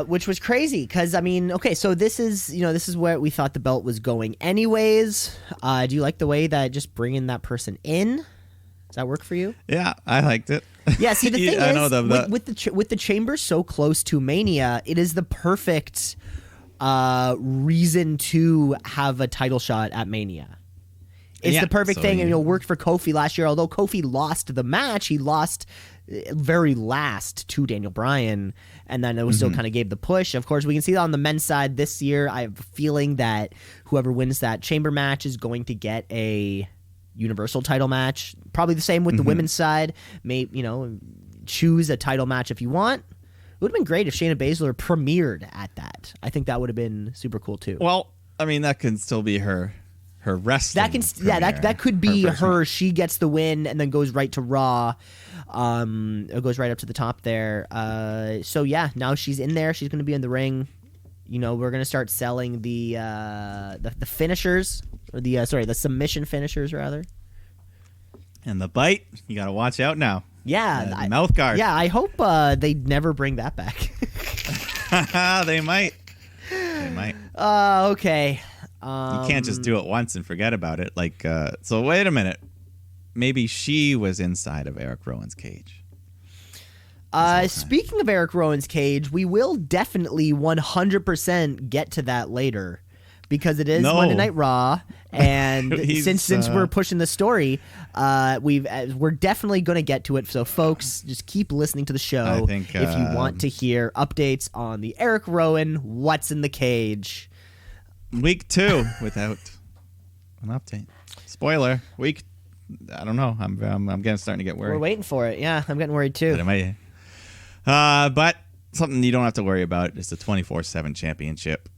Which was crazy because, I mean, okay, so this is where we thought the belt was going anyways. Do you like the way that just bringing that person in? Does that work for you? Yeah, I liked it. Yeah, see, the thing I is, know with the chamber so close to Mania, it is the perfect reason to have a title shot at Mania. It's the perfect thing, and it worked for Kofi last year. Although Kofi lost the match, he lost very last to Daniel Bryan, and then it was still kind of gave the push. Of course, we can see that on the men's side this year. I have a feeling that whoever wins that chamber match is going to get a Universal title match. Probably the same with the women's side. Choose a title match if you want. It would have been great if Shayna Baszler premiered at that. I think that would have been super cool too. Well, I mean, that can still be her wrestling. That could be her. She gets the win and then goes right to Raw. It goes right up to the top there. So yeah, now she's in there. She's going to be in the ring. We're going to start selling the finishers, or the submission finishers rather. And the bite, you got to watch out now. Yeah, the mouth guard. Yeah, I hope they never bring that back. They might. Okay. You can't just do it once and forget about it. So wait a minute. Maybe she was inside of Eric Rowan's cage. Speaking of Eric Rowan's cage, we will definitely 100% get to that later because it is Monday Night Raw, and since we're pushing the story, we're definitely going to get to it. So, folks, just keep listening to the show if you want to hear updates on the Eric Rowan What's in the Cage. Week 2 without an update. Spoiler. I don't know. I'm starting to get worried. We're waiting for it. Yeah, I'm getting worried too. But something you don't have to worry about is the 24/7 championship.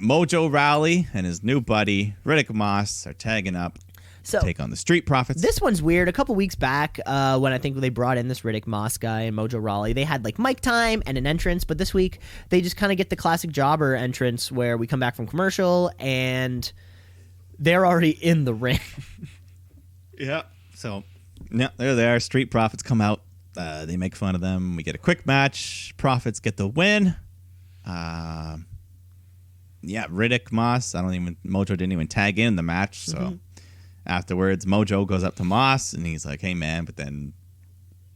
Mojo Rawley and his new buddy Riddick Moss are tagging up to take on the Street Profits. This one's weird. A couple weeks back, when I think they brought in this Riddick Moss guy and Mojo Rawley, they had like mic time and an entrance. But this week, they just kind of get the classic jobber entrance where we come back from commercial and they're already in the ring. Yeah. So, yeah, there they are. Street Profits come out. They make fun of them. We get a quick match. Profits get the win. Riddick Moss. Mojo didn't even tag in the match. So afterwards, Mojo goes up to Moss and he's like, "Hey man," but then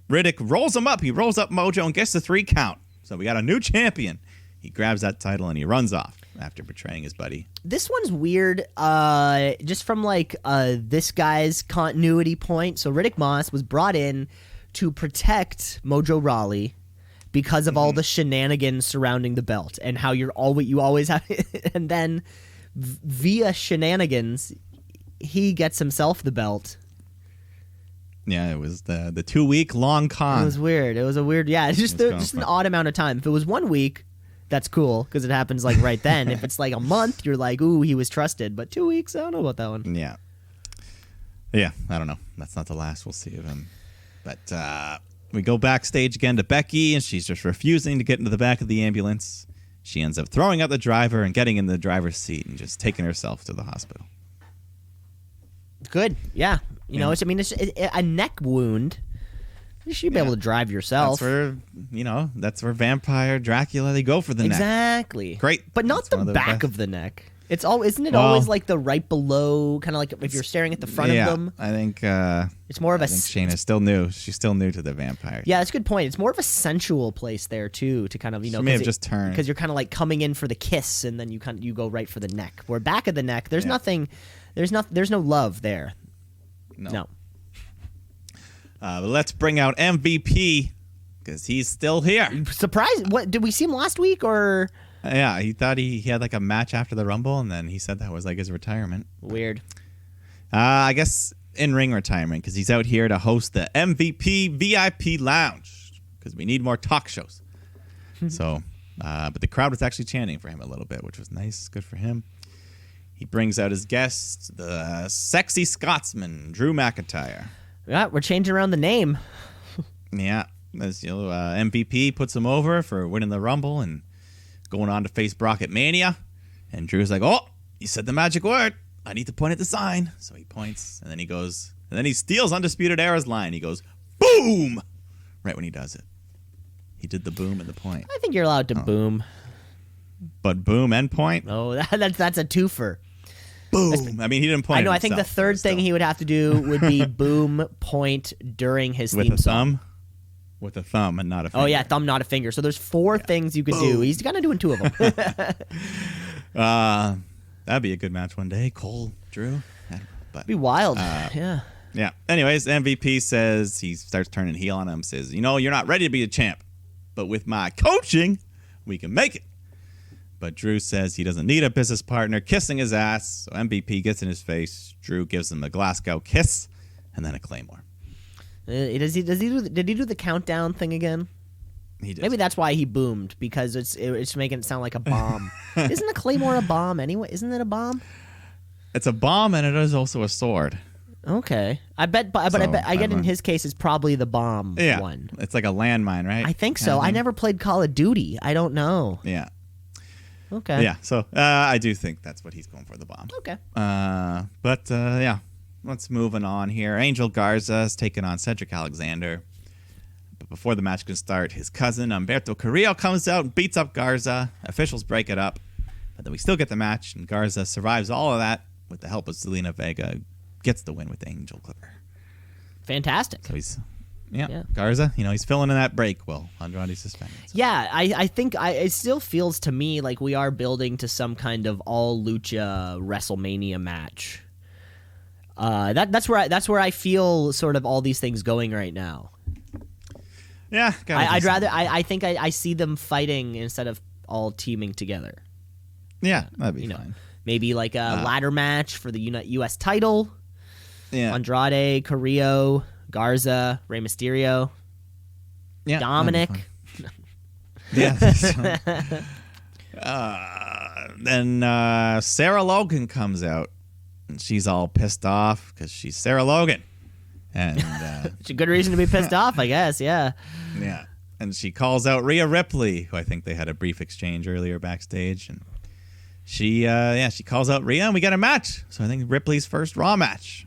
Riddick rolls him up. He rolls up Mojo and gets the 3 count. So we got a new champion. He grabs that title and he runs off after betraying his buddy. This one's weird, just from this guy's continuity point. So Riddick Moss was brought in to protect Mojo Rawley because of all the shenanigans surrounding the belt and how you always have, and then via shenanigans, he gets himself the belt. Yeah, it was the 2-week long con. It was weird. It was a weird, it's just an odd amount of time. If it was 1 week, that's cool because it happens right then. If it's a month, you're like, ooh, he was trusted. But 2 weeks, I don't know about that one. Yeah, I don't know. That's not the last we'll see of him. But we go backstage again to Becky, and she's just refusing to get into the back of the ambulance. She ends up throwing out the driver and getting in the driver's seat and just taking herself to the hospital. Good, yeah. It's a neck wound. You should be able to drive yourself. That's where Vampire Dracula, they go for the neck. Exactly. Great. But not the back of the neck. It's always always the right below, kind of like if you're staring at the front of them. I think it's more of a. Shayna's still new. She's still new to the vampire. Yeah, that's a good point. It's more of a sensual place there too, to kind of she may have just turned because you're kind of coming in for the kiss, and then you go right for the neck. Where back of the neck, there's nothing, there's no love there. No. But let's bring out MVP because he's still here. Surprise! What did we see him last week or? Yeah, he thought he had a match after the Rumble, and then he said that was his retirement. Weird. I guess in-ring retirement because he's out here to host the MVP VIP Lounge because we need more talk shows. So, but the crowd was actually chanting for him a little bit, which was nice. Good for him. He brings out his guest, the sexy Scotsman, Drew McIntyre. Yeah, we're changing around the name. Yeah, as MVP puts him over for winning the Rumble and going on to face Brock at Mania. And Drew's like, "Oh, you said the magic word. I need to point at the sign." So he points, and then he goes, and then he steals Undisputed Era's line. He goes, boom, right when he does it. He did the boom and the point. I think you're allowed to boom. But boom and point? Oh, that's a twofer. Boom. I mean, he didn't point. I know. I think the third thing he would have to do would be boom, point during his with theme a song. thumb. With a thumb and not a finger. Oh yeah, thumb, not a finger. So there's 4 things you could do. He's kind of doing 2 of them. That'd be a good match one day. Cole, Drew. But Be wild. Yeah. yeah. Anyways, MVP says he starts turning heel on him. Says, you're not ready to be a champ, but with my coaching, we can make it. But Drew says he doesn't need a business partner kissing his ass. So MVP gets in his face. Drew gives him a Glasgow kiss and then a Claymore. Did he do the countdown thing again? He did. Maybe that's why he boomed, because it's making it sound like a bomb. Isn't a Claymore a bomb anyway? Isn't it a bomb? It's a bomb and it is also a sword. Okay. I bet in his case it's probably the bomb one. It's like a landmine, right? I think so. I never played Call of Duty. I don't know. Yeah. Okay. Yeah, so I do think that's what he's going for, the bomb. Okay. But yeah, let's move on here. Angel Garza is taking on Cedric Alexander. But before the match can start, his cousin Humberto Carrillo comes out and beats up Garza. Officials break it up. But then we still get the match, and Garza survives all of that with the help of Zelina Vega. Gets the win with the Angel Clipper. Fantastic. So he's... Yeah, Garza, he's filling in that break while Andrade's suspended. So. Yeah, I think it still feels to me like we are building to some kind of all lucha WrestleMania match. That's where I feel sort of all these things going right now. Yeah, I think I see them fighting instead of all teaming together. Yeah, that'd be fine. Maybe like a ladder match for the U.S. title. Yeah, Andrade, Carrillo, Garza, Rey Mysterio, Dominic. Yeah. Then Sarah Logan comes out, and she's all pissed off because she's Sarah Logan, and it's a good reason to be pissed off, I guess. Yeah. Yeah, and she calls out Rhea Ripley, who I think they had a brief exchange earlier backstage, and she calls out Rhea, and we get a match. So I think Ripley's first Raw match.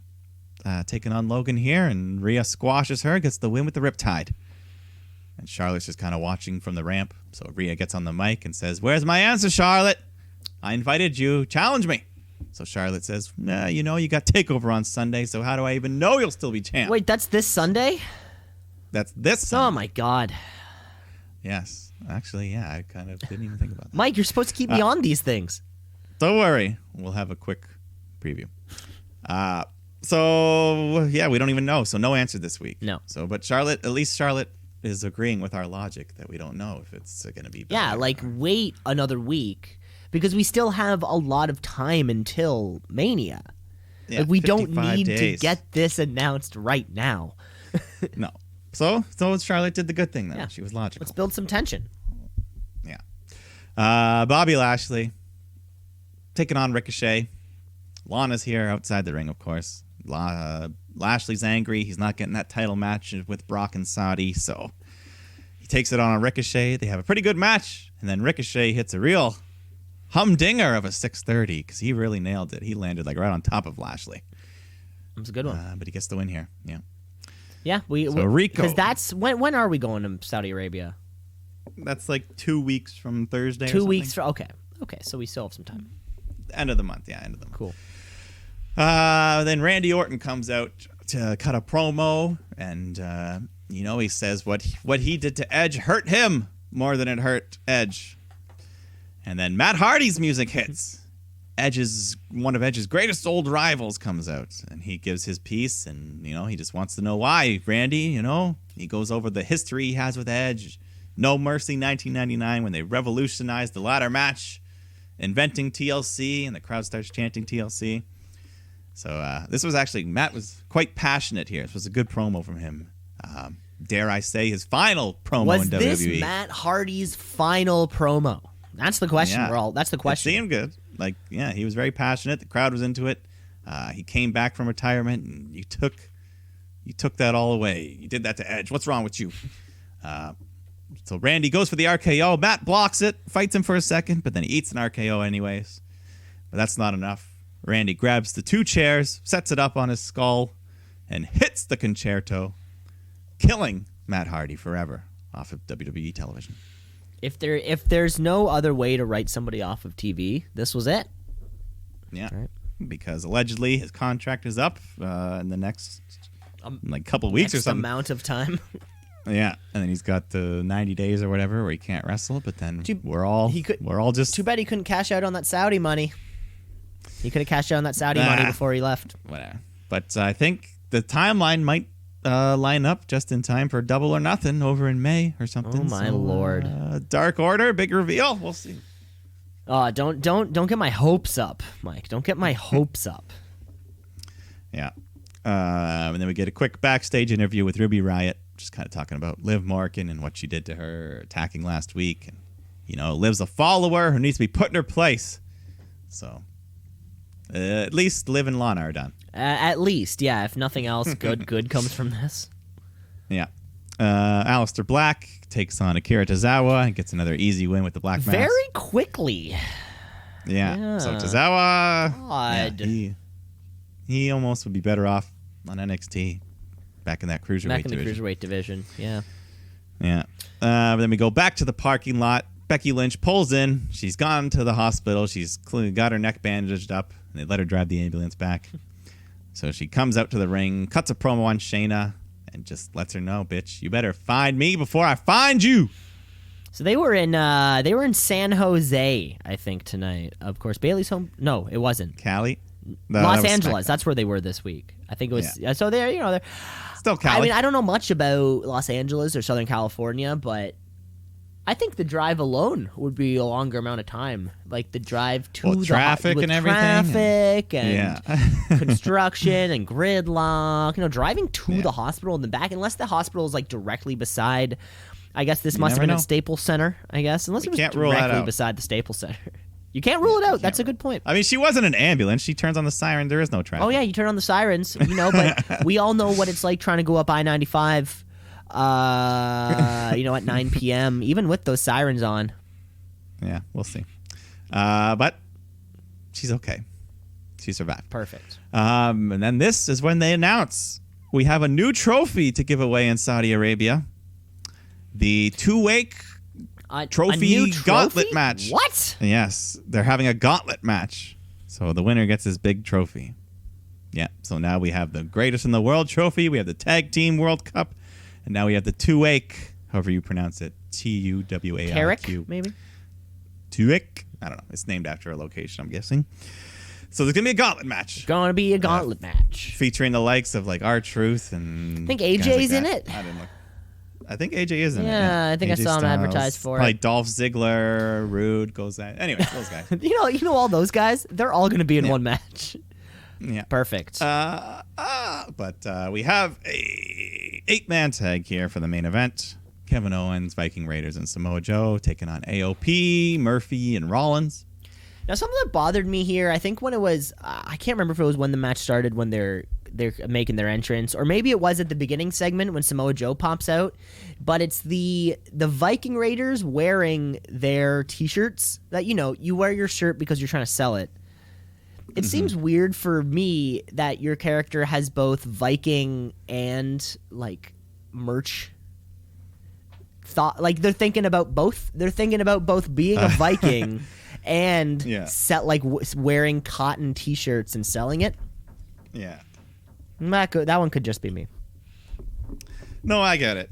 Taking on Logan here, and Rhea squashes her, gets the win with the Riptide. And Charlotte's just kind of watching from the ramp. So Rhea gets on the mic and says, "Where's my answer, Charlotte? I invited you. Challenge me." So Charlotte says, "Nah, you got TakeOver on Sunday, so how do I even know you'll still be champ?" Wait, that's this Sunday? That's this Sunday. Oh, my God. Yes. Actually, yeah, I kind of didn't even think about that. Mike, you're supposed to keep me on these things. Don't worry. We'll have a quick preview. So, yeah, we don't even know. So, no answer this week. No. So, but Charlotte is agreeing with our logic that we don't know if it's going to be better. Yeah, like, wait another week, because we still have a lot of time until Mania. Yeah, like, we don't 55 need days. to get this announced right now. No. So Charlotte did the good thing, though. Yeah. She was logical. Let's build some tension. Yeah. Bobby Lashley taking on Ricochet. Lana's here outside the ring, of course. Lashley's angry. He's not getting that title match with Brock and Saudi, so he takes it on a Ricochet. They have a pretty good match, and then Ricochet hits a real humdinger of a 630 because he really nailed it. He landed like right on top of Lashley. That was a good one. But he gets the win here. Yeah. Yeah, Rico. Because that's when are we going to Saudi Arabia? That's like 2 weeks from Thursday. 2 weeks from okay. So we still have some time. End of the month. Yeah, end of the month. Cool. Then Randy Orton comes out to cut a promo, and he says what he did to Edge hurt him more than it hurt Edge. And then Matt Hardy's music hits. One of Edge's greatest old rivals comes out, and he gives his piece, and he just wants to know why. Randy, he goes over the history he has with Edge. No Mercy 1999 when they revolutionized the ladder match, inventing TLC, and the crowd starts chanting TLC. So this was actually, Matt was quite passionate here. This was a good promo from him. Dare I say his final promo in WWE. Was this Matt Hardy's final promo? That's the question. Yeah. That's the question. It seemed good. He was very passionate. The crowd was into it. He came back from retirement, and you took that all away. You did that to Edge. What's wrong with you? So Randy goes for the RKO. Matt blocks it, fights him for a second, but then he eats an RKO anyways. But that's not enough. Randy grabs the 2 chairs, sets it up on his skull, and hits the concerto. killing Matt Hardy forever off of WWE television. If there's no other way to write somebody off of TV, this was it. Yeah, Right. because allegedly his contract is up in the next like couple weeks or Next something. amount of time. Yeah, and then he's got the 90 days or whatever where he can't wrestle. But then Too- we're all just Too bad he couldn't cash out on that Saudi money. He could have cashed out on that Saudi money before he left. whatever. But I think the timeline might line up just in time for Double or Nothing over in May or something. Oh, my Lord. Dark Order, big reveal. We'll see. Don't get my hopes up, Mike. Don't get my hopes up. Yeah. And then we get a quick backstage interview with Ruby Riott, just kind of talking about Liv Morgan and what she did to her attacking last week. And, Liv's a follower who needs to be put in her place. So, at least Liv and Lana are done. At least, yeah. If nothing else, good comes from this. Yeah. Aleister Black takes on Akira Tozawa and gets another easy win with the Black Mask. Very quickly. Yeah. So Tozawa, Odd. he almost would be better off on NXT back in that cruiserweight Back in the division. cruiserweight division, yeah. Yeah. Then we go back to the parking lot. Becky Lynch pulls in. She's gone to the hospital. She's clearly got her neck bandaged up, and they let her drive the ambulance back. So she comes out to the ring, cuts a promo on Shayna, and just lets her know, bitch, you better find me before I find you. So they were in San Jose, I think, tonight. Of course, Bailey's home. No, it wasn't. Cali? No, Los that was Angeles. SmackDown. That's where they were this week. I think it was. Yeah. So they're Still Cali. I mean, I don't know much about Los Angeles or Southern California, but I think the drive alone would be a longer amount of time. Like the drive to the traffic with and everything. traffic and Yeah. construction and gridlock. Driving to the hospital and then back, unless the hospital is like directly beside. I guess this must have never been know. at Staples Center. I guess unless it was can't rule that directly out. beside the Staples Center. You can't rule it out. That's a good point. I mean, she wasn't an ambulance. She turns on the siren. There is no traffic. Oh yeah, you turn on the sirens, but we all know what it's like trying to go up I-95. At 9 p.m. even with those sirens on. Yeah, we'll see. But she's okay. She survived. Perfect. And then this is when they announce we have a new trophy to give away in Saudi Arabia. The two-week trophy a new gauntlet match. What? Yes, they're having a gauntlet match. So the winner gets this big trophy. Yeah, so now we have the greatest in the world trophy. We have the Tag Team World Cup. And now we have the Tuwaiq, however you pronounce it. Tuwaiq. Carrick, maybe? Tuwaiq? I don't know. It's named after a location, I'm guessing. So there's going to be a gauntlet match. Going to be a gauntlet match. Featuring the likes of like R-Truth and... I think guys AJ's like in that. it. I didn't look. I think AJ is in it. Yeah, I think I AJ saw him Styles, advertised for probably it. Dolph Ziggler, Rude, goes that. Anyway, those guys. You know all those guys? They're all going to be in one match. Yeah. Perfect. But we have a 8-man tag here for the main event. Kevin Owens, Viking Raiders, and Samoa Joe taking on AOP, Murphy, and Rollins. Now, something that bothered me here, I think when it was, I can't remember if it was when the match started, when they're making their entrance, or maybe it was at the beginning segment when Samoa Joe pops out, but it's the Viking Raiders wearing their T-shirts that, you wear your shirt because you're trying to sell it. It seems weird for me that your character has both Viking and, like, merch. They're thinking about both. They're thinking about both being a Viking and wearing cotton T-shirts and selling it. Yeah. That one could just be me. No, I get it.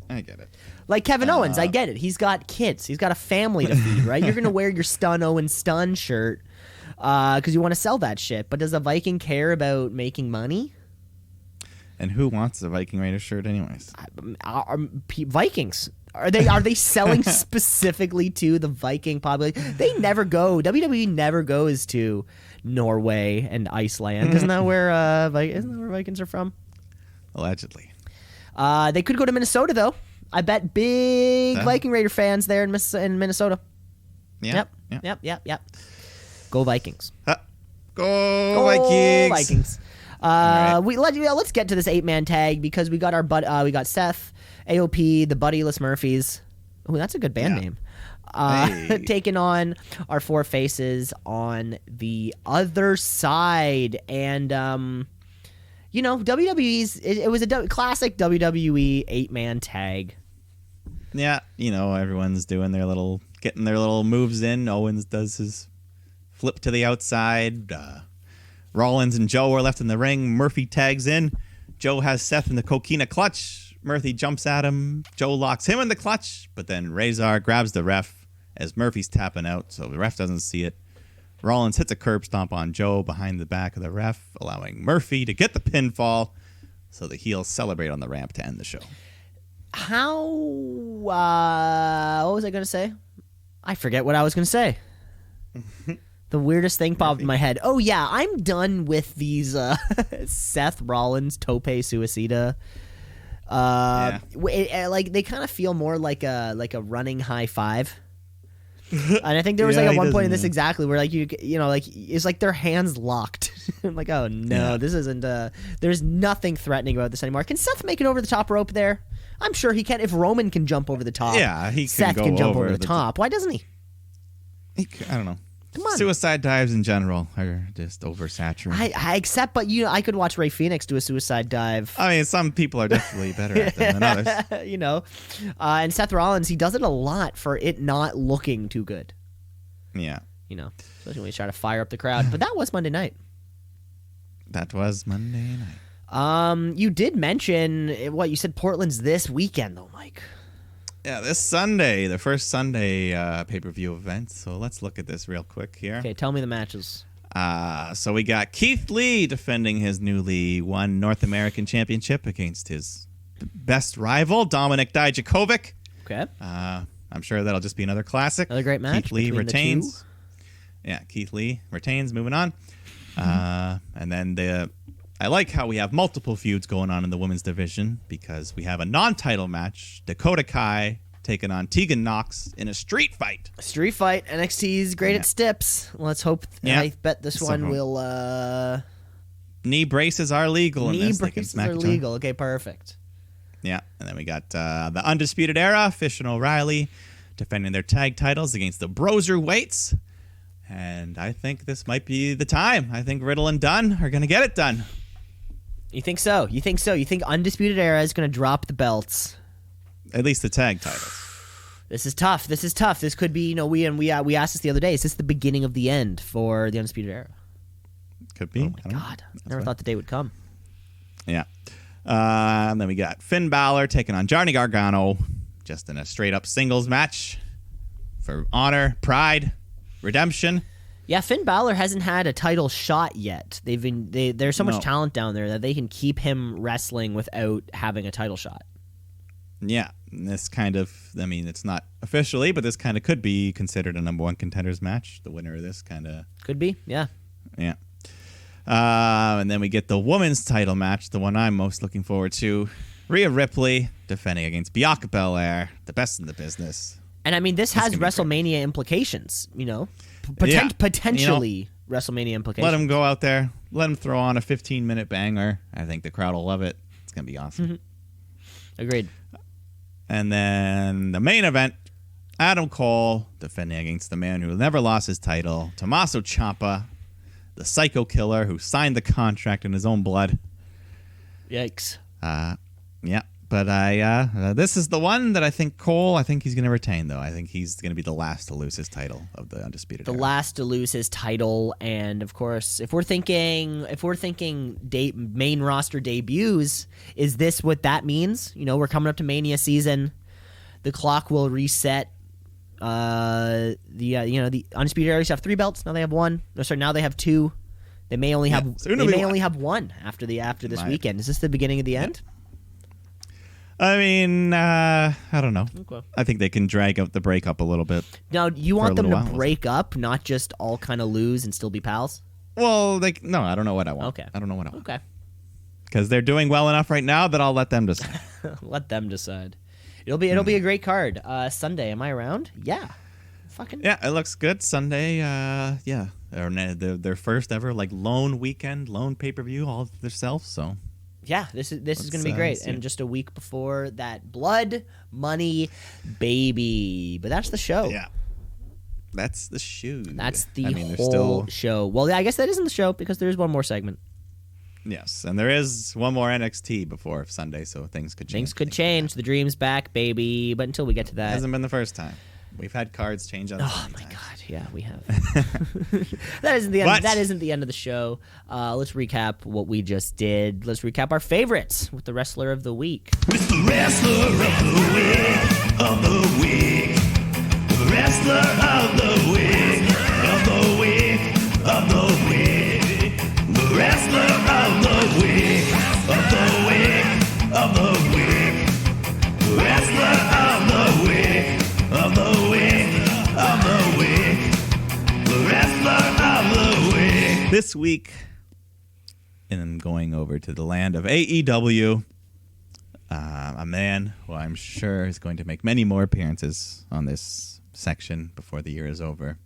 Like Kevin Owens, I get it. He's got kids. He's got a family to feed, right? You're going to wear your Stun Owens Stun shirt because you want to sell that shit. But does a Viking care about making money? And who wants a Viking Raiders shirt anyways? Vikings. Are they selling specifically to the Viking population? They never go. WWE never goes to Norway and Iceland. Isn't that where Vikings are from? Allegedly. They could go to Minnesota though. I bet big Viking Raider fans there in Minnesota. Yeah. Yep. Go Vikings. Go Vikings. Vikings. Right. Let's get to this 8-man tag because we got we got Seth, AOP, the Buddyless Murphys. Oh, that's a good band name. Taking on our 4 faces on the other side, and You know, WWE's it was a classic WWE 8-man tag. Yeah, you know, everyone's doing getting their little moves in. Owens does his flip to the outside. Rollins and Joe are left in the ring. Murphy tags in. Joe has Seth in the coquina clutch. Murphy jumps at him. Joe locks him in the clutch, but then Razor grabs the ref as Murphy's tapping out, so the ref doesn't see it. Rollins hits a curb stomp on Joe behind the back of the ref, allowing Murphy to get the pinfall, so the heels celebrate on the ramp to end the show. How, what was I going to say? I forget what I was going to say. The weirdest thing popped in my head. Oh, yeah, I'm done with these Seth Rollins, Tope Suicida. Like, they kind of feel more like a running high five. And I think there was like at one point in this exactly where like you know like it's like their hands locked. I'm like, oh no, this isn't. There's nothing threatening about this anymore. Can Seth make it over the top rope there? I'm sure he can. If Roman can jump over the top, Seth can jump over the top. Why doesn't he? I don't know. Come on. Suicide dives in general are just oversaturated. I accept, but I could watch Rey Fenix do a suicide dive. I mean, some people are definitely better at them than others. You know, and Seth Rollins, he does it a lot for it not looking too good. Yeah. You know, especially when he's trying to fire up the crowd. But that was Monday night. That was Monday night. You did mention what you said. Portland's this weekend, though, Mike. Yeah, this Sunday, the first Sunday pay-per-view event. So let's look at this real quick here. Okay, tell me the matches. So we got Keith Lee defending his newly won North American Championship against his best rival, Dominik Dijakovic. Okay. I'm sure that'll just be another classic. Another great match. Keith Lee between retains. The two. Yeah, Keith Lee retains. Moving on. And then I like how we have multiple feuds going on in the women's division because we have a non-title match, Dakota Kai taking on Tegan Nox in a street fight. Street fight. NXT's great at stips. Let's hope. I bet this one will. Knee braces are legal in this. Knee braces are legal. Okay, perfect. Yeah, and then we got the Undisputed Era, Fish and O'Reilly, defending their tag titles against the Broserweights. And I think this might be the time. I think Riddle and Dunn are going to get it done. You think so? You think Undisputed Era is going to drop the belts? At least the tag titles. This is tough. This could be, we asked this the other day. Is this the beginning of the end for the Undisputed Era? Could be. Oh my God. Never thought the day would come. Yeah. And then we got Finn Balor taking on Johnny Gargano, just in a straight-up singles match for honor, pride, redemption. Yeah, Finn Balor hasn't had a title shot yet. There's so much talent down there that they can keep him wrestling without having a title shot. Yeah, and this kind of, it's not officially, but this kind of could be considered a number one contenders match. The winner of this kind of... Could be, yeah. Yeah. And then we get the women's title match, the one I'm most looking forward to. Rhea Ripley defending against Bianca Belair, the best in the business. And this has WrestleMania implications, potentially WrestleMania implications. Let him go out there. Let him throw on a 15-minute banger. I think the crowd will love it. It's going to be awesome. Mm-hmm. Agreed. And then the main event, Adam Cole defending against the man who never lost his title, Tommaso Ciampa, the psycho killer who signed the contract in his own blood. Yikes. Yeah. But this is the one that I think he's going to retain, though. I think he's going to be the last to lose his title of the Undisputed Era. The last to lose his title, and of course, if we're thinking main roster debuts, is this what that means? We're coming up to Mania season. The clock will reset. The Undisputed Era used to have 3 belts. Now they have 1. No, sorry, now they have 2. They may only have. Only have 1 after this weekend. Is this the beginning of the end? I don't know. Okay. I think they can drag out the breakup a little bit. Now, you want them to break up, not just all kind of lose and still be pals? Well, no, I don't know what I want. Okay. I don't know what I want. Okay. Because they're doing well enough right now that I'll let them decide. Let them decide. It'll be a great card. Sunday, am I around? Yeah. Fucking. Yeah, it looks good. Sunday, yeah. Their first ever lone pay-per-view all themselves, so... Yeah, this is going to be great. And just a week before that, Blood Money Baby. But that's the show. Yeah. That's the show. That's the whole show. Well, I guess that isn't the show because there's one more segment. Yes, and there is one more NXT before Sunday, so things could change. Things could change. The dream's back, baby. But until we get to that, Hasn't been the first time. We've had cards change on. oh my god, yeah, we have. That isn't the end. But- that isn't the end of the show. Let's recap what we just did. Let's recap our favorites with the wrestler of the week. With the wrestler of the week, of the week. The wrestler of the week, of the week, of the week. The wrestler of the week, of the week, of the week. The wrestler of the week, of the week, of the week. The wrestler of the week. This week, and I'm going over to the land of AEW. A man who I'm sure is going to make many more appearances on this section before the year is over.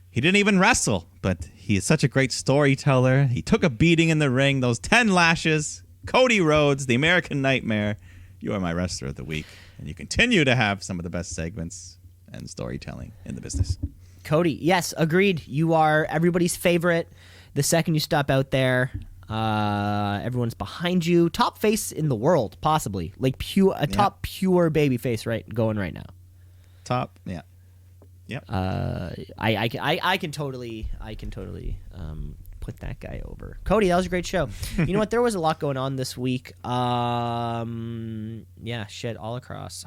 He didn't even wrestle, but he is such a great storyteller. He took a beating in the ring, those 10 lashes. Cody Rhodes, the American Nightmare. You are my wrestler of the week, and you continue to have some of the best segments and storytelling in the business. Cody, yes, agreed. You are everybody's favorite. The second you stop out there, everyone's behind you. Top face in the world, possibly. Like top pure baby face going right now. Top, yeah. Yep. I can totally put that guy over. Cody, that was a great show. You know what? There was a lot going on this week. Yeah, shit, all across.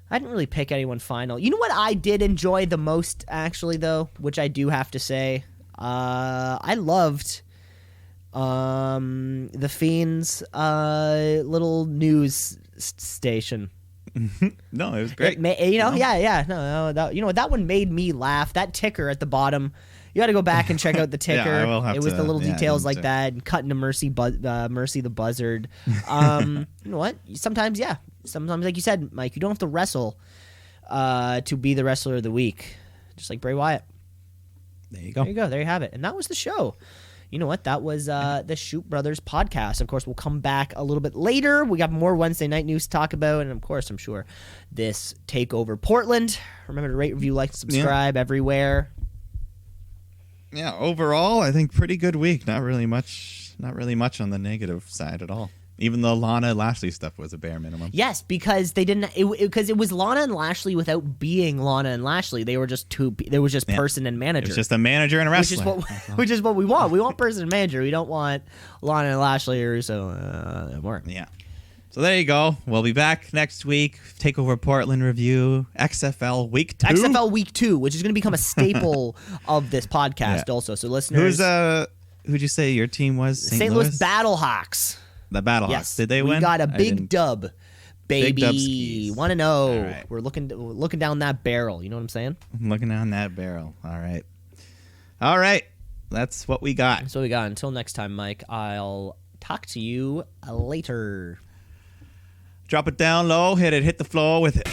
I didn't really pick anyone final. You know what I did enjoy the most, actually, though, which I do have to say? I loved the Fiend's little news station. No, it was great. That one made me laugh. That ticker at the bottom, you got to go back and check out the ticker. I will have it was to, the little details like to. that, and cutting to Mercy the Buzzard. You know what? Sometimes, like you said, Mike, you don't have to wrestle to be the wrestler of the week, just like Bray Wyatt. There you go. There you go. There you have it. And that was the show. You know what? That was the Shoot Brothers podcast. Of course, we'll come back a little bit later. We got more Wednesday night news to talk about. And, of course, I'm sure this TakeOver Portland. Remember to rate, review, like, subscribe everywhere. Yeah, overall, I think pretty good week. Not really much on the negative side at all. Even the Lana Lashley stuff was a bare minimum. Yes, because they didn't. Because it was Lana and Lashley without being Lana and Lashley. They were just two. There was just person and manager. It was just a manager and a wrestler. Which is what we want. We want person and manager. We don't want Lana and Lashley or so more. Yeah. So there you go. We'll be back next week. TakeOver Portland review. XFL Week 2. XFL Week 2, which is going to become a staple of this podcast also. So listeners. Who'd you say your team was? St. Louis Battlehawks. The Battlehawks. Yes. Did they win? We got a big dub, baby. Big dub skis. Want to know? Right. We're looking down that barrel. You know what I'm saying? I'm looking down that barrel. All right. That's what we got. That's what we got. Until next time, Mike, I'll talk to you later. Drop it down low. Hit the floor with it.